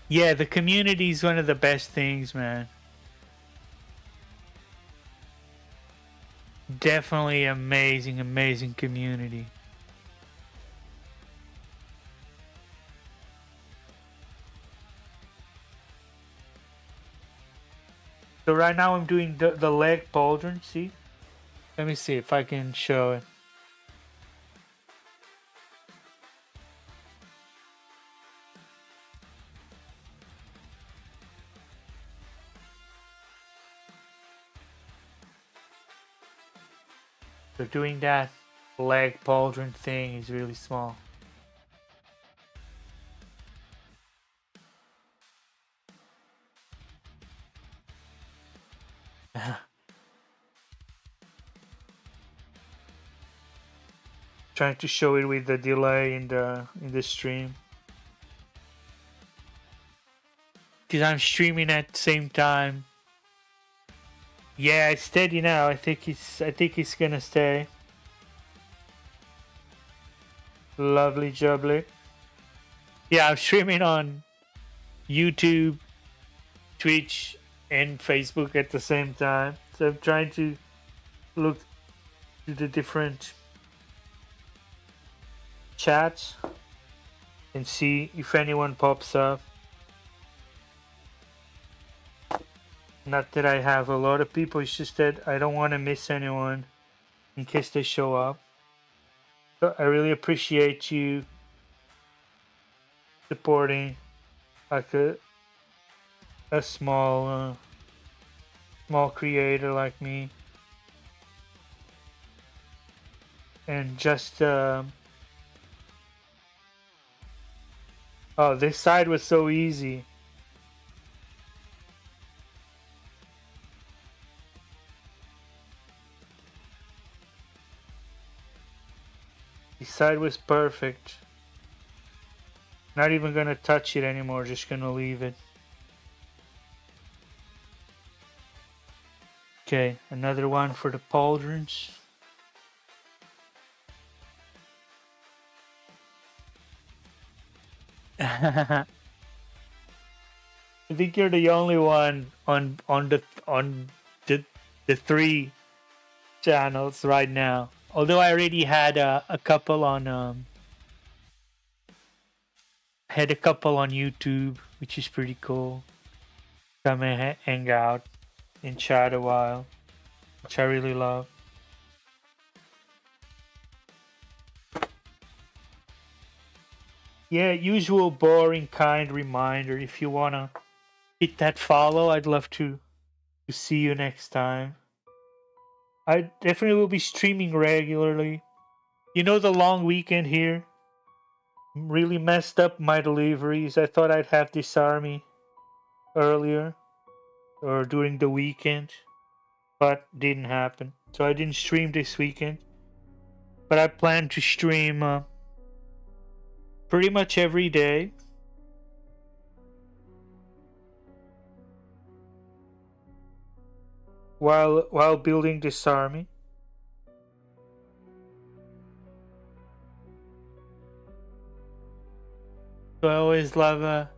Yeah, the community is one of the best things, man. Definitely amazing, amazing community. So right now I'm doing the leg pauldron, see? Let me see if I can show it. So doing that leg pauldron thing is really small. Trying to show it with the delay in the stream. because I'm streaming at the same time. Yeah, it's steady now. I think it's gonna stay. Lovely jubbly. Yeah, I'm streaming on YouTube, Twitch, and Facebook at the same time. So I'm trying to look to the different chats and see if anyone pops up. Not that I have a lot of people, it's just that I don't want to miss anyone in case they show up. So I really appreciate you supporting like a small creator like me. And just oh, this side was so easy. This side was perfect. Not even gonna touch it anymore, just gonna leave it. Okay, another one for the pauldrons. I think you're the only one on the 3 channels right now. Although I already had a couple on YouTube, which is pretty cool. Come and hang out and chat a while, which I really love. Yeah, usual boring kind reminder. If you wanna hit that follow, I'd love to see you next time. I definitely will be streaming regularly. You know, the long weekend here really messed up my deliveries. I thought I'd have this army earlier or during the weekend, but didn't happen. So I didn't stream this weekend, but I plan to stream pretty much every day. While building this army. So I always love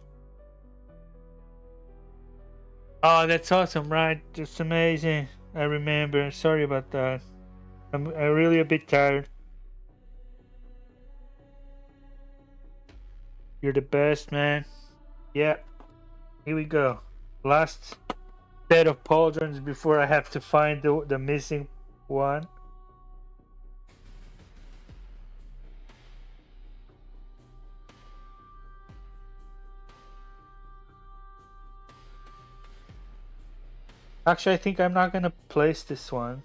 oh, that's awesome, right? Just amazing. I remember. Sorry about that. I'm really a bit tired. You're the best, man. Yeah. Here we go. Last set of pauldrons before I have to find the missing one. Actually, I think I'm not gonna place this one.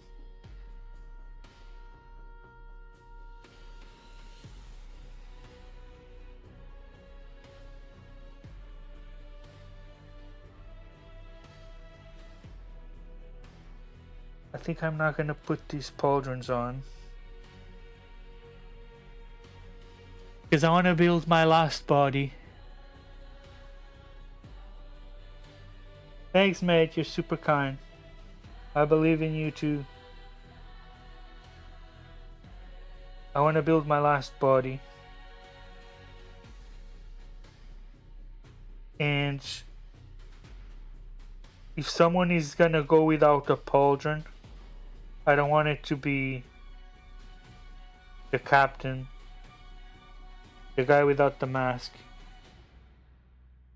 I think I'm not gonna put these pauldrons on. Because I want to build my last body. Thanks, mate. You're super kind. I believe in you too. I want to build my last body. And if someone is gonna go without a pauldron, I don't want it to be the captain, the guy without the mask.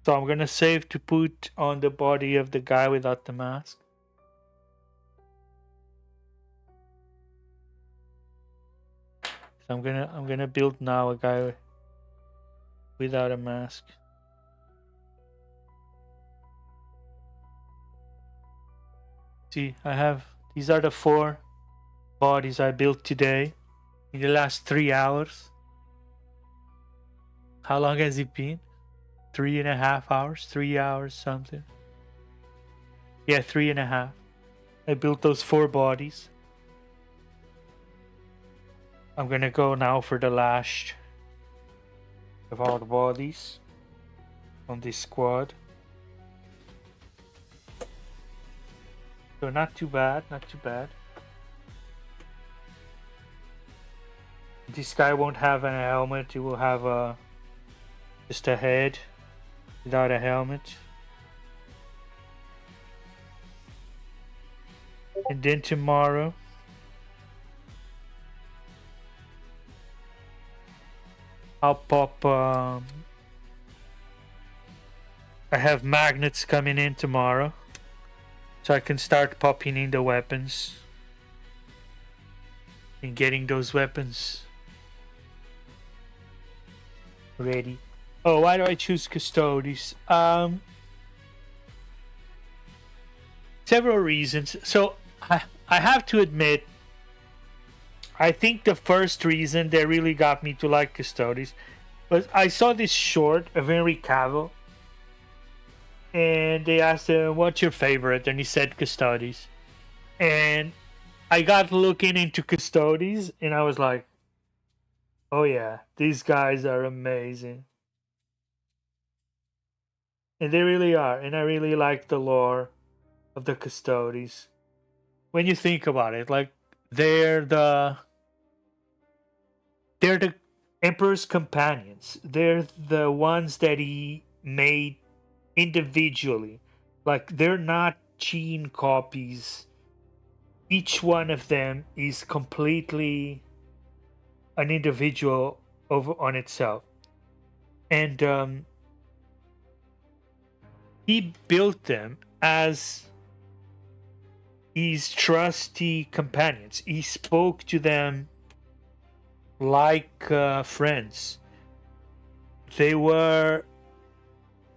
So I'm gonna save to put on the body of the guy without the mask. So I'm gonna build now a guy without a mask. See, I have, these are the 4 bodies I built today in the last 3 hours. How long has it been? 3.5 hours? 3 hours something. Yeah, 3.5. I built those 4 bodies. I'm gonna go now for the last of all the bodies on this squad. So not too bad, not too bad. This guy won't have a helmet, he will have just a head without a helmet. And then tomorrow I'll pop I have magnets coming in tomorrow, so I can start popping in the weapons and getting those weapons ready. Oh, why do I choose Custodes? Several reasons. So I have to admit, I think the first reason that really got me to like Custodes was I saw this short of Henry Cavill, and they asked him, "What's your favorite?" And he said Custodes, and I got looking into Custodes, and I was like, "Oh yeah, these guys are amazing." And they really are, and I really like the lore of the Custodes. When you think about it, like they're the Emperor's companions. They're the ones that he made individually. Like they're not gene copies. Each one of them is completely an individual over on itself. And he built them as his trusty companions. He spoke to them like friends. They were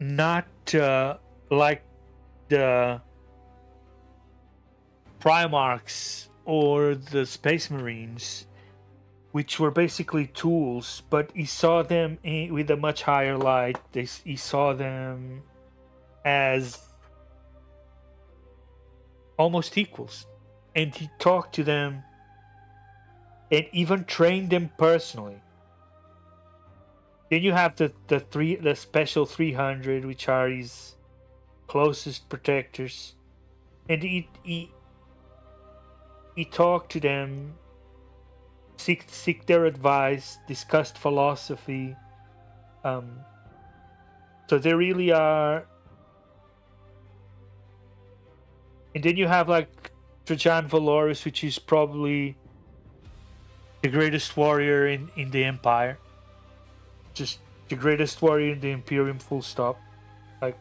not like the Primarchs or the Space Marines, which were basically tools, but he saw them with a much higher light. He saw them as almost equals, and he talked to them and even trained them personally. Then you have the special 300, which are his closest protectors, and he talked to them, seek their advice, discussed philosophy. So they really are. And then you have like Trajan Valorous, which is probably the greatest warrior in the Empire. Just the greatest warrior in the Imperium, full stop. Like,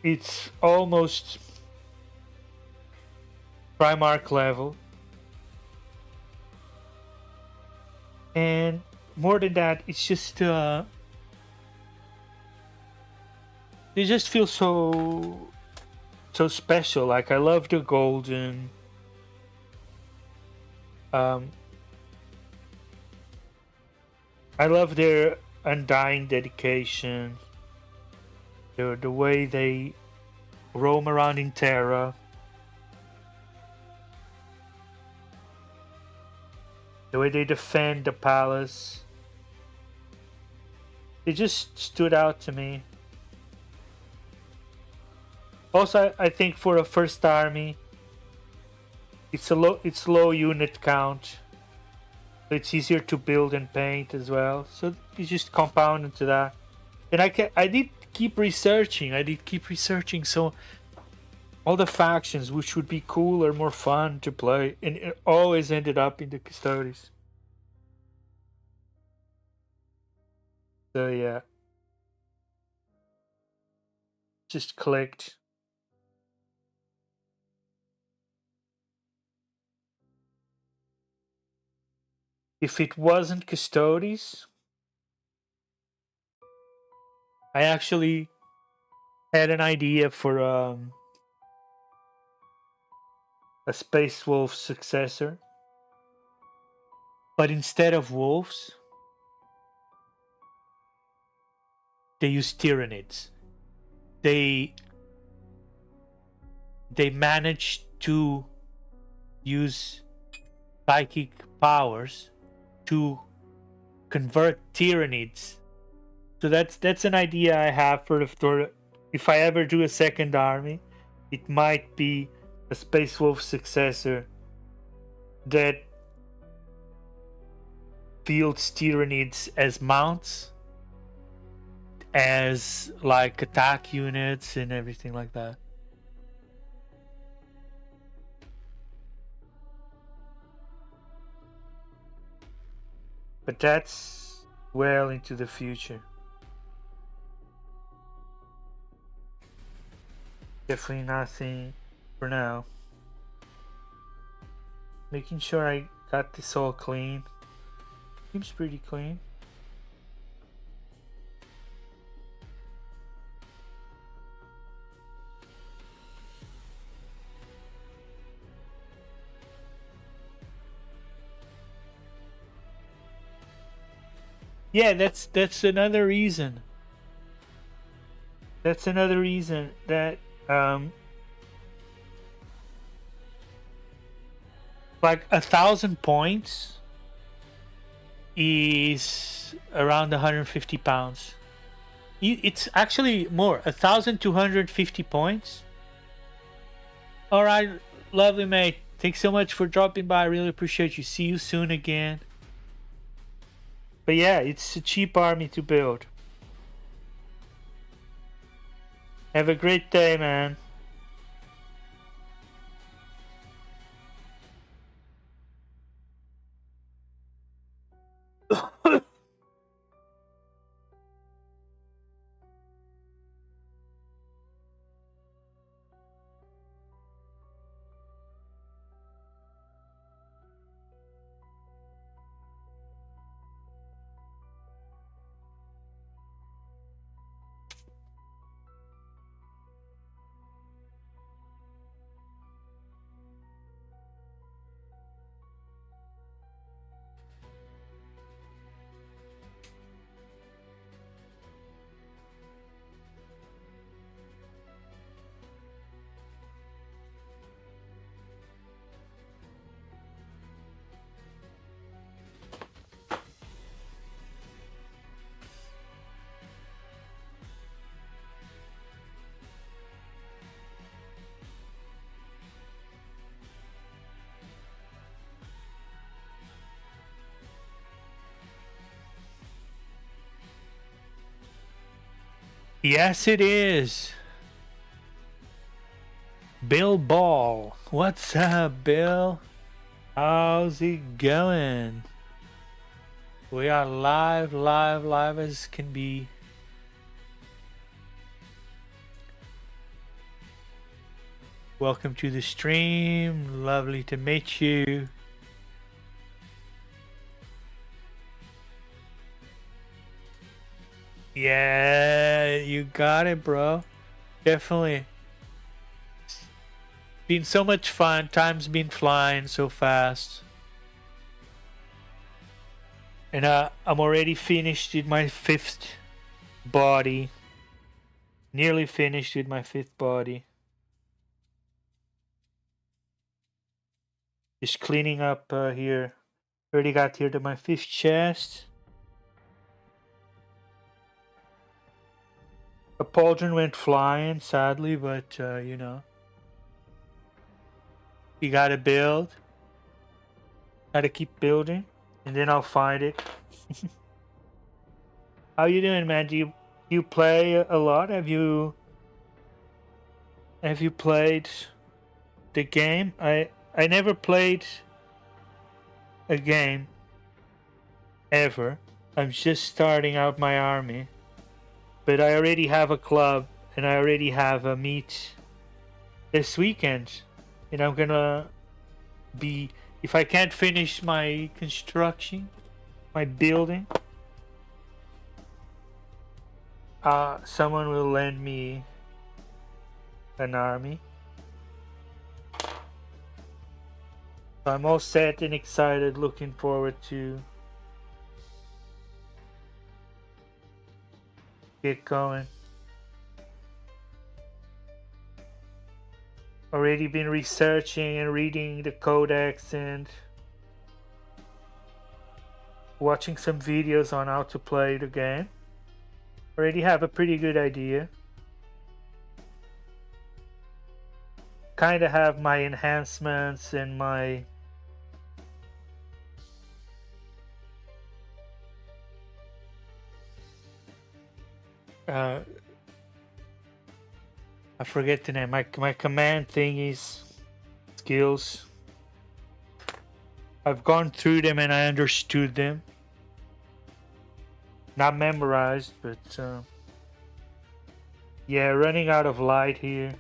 it's almost Primarch level. And more than that, it's just they just feel so special. Like I love the golden. I love their undying dedication. The way they roam around in Terra. The way they defend the palace. It just stood out to me. Also, I think for a first army, it's low unit count, so it's easier to build and paint as well. So it's just compounded to that. And I did keep researching. So all the factions which would be cooler, more fun to play, and it always ended up in the Custodes. So yeah, just clicked. If it wasn't Custodes, I actually had an idea for a Space Wolf successor, but instead of wolves, they use Tyranids. They managed to use psychic powers to convert Tyranids So that's an idea I have for if I ever do a second army, it might be a Space Wolf successor that fields Tyranids as mounts, as like attack units and everything like that. But that's well into the future. Definitely nothing for now. Making sure I got this all clean. Seems pretty clean. Yeah, that's another reason. That's another reason that like 1,000 points is around 150 pounds. It's actually more, 1,250 points. All right, lovely mate. Thanks so much for dropping by. I really appreciate you. See you soon again. But yeah, it's a cheap army to build. Have a great day, man. Yes, it is. Bill Ball. What's up, Bill? How's it going? We are live as can be. Welcome to the stream. Lovely to meet you. Yeah, you got it, bro. Definitely. It's been so much fun. Time's been flying so fast. And I'm already finished with my 5th body. Nearly finished with my 5th body. Just cleaning up here. Already got here to my 5th chest. A pauldron went flying, sadly, but you know. You gotta build. Gotta keep building. And then I'll find it. How you doing, man? Do you play a lot? Have you played the game? I never played a game ever. I'm just starting out my army. But I already have a club and I already have a meet this weekend. And I'm gonna be, if I can't finish my construction, my building, someone will lend me an army. So I'm all set and excited, looking forward to get going. Already been researching and reading the codex and watching some videos on how to play the game. Already have a pretty good idea. Kind of have my enhancements and my uh, I forget the name. My command thingies, skills. I've gone through them and I understood them. Not memorized, but yeah, running out of light here.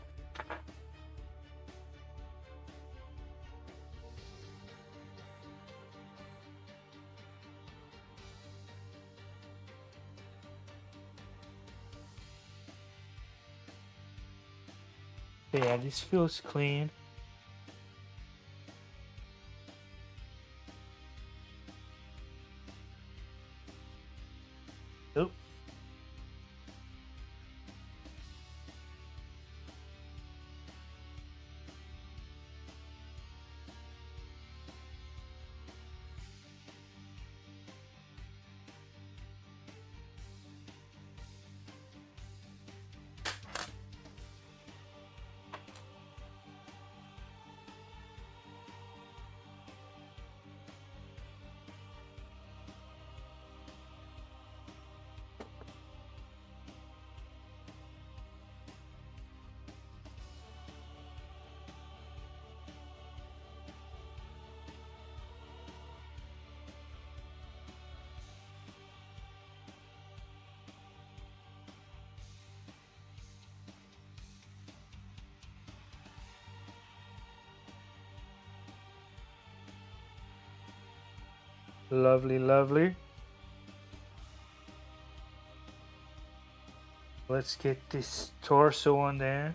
Yeah, this feels clean. Oh. Lovely, lovely. Let's get this torso on there.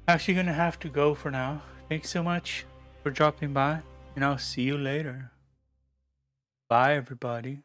Actually gonna have to go for now. Thanks so much for dropping by, and I'll see you later. Bye, everybody.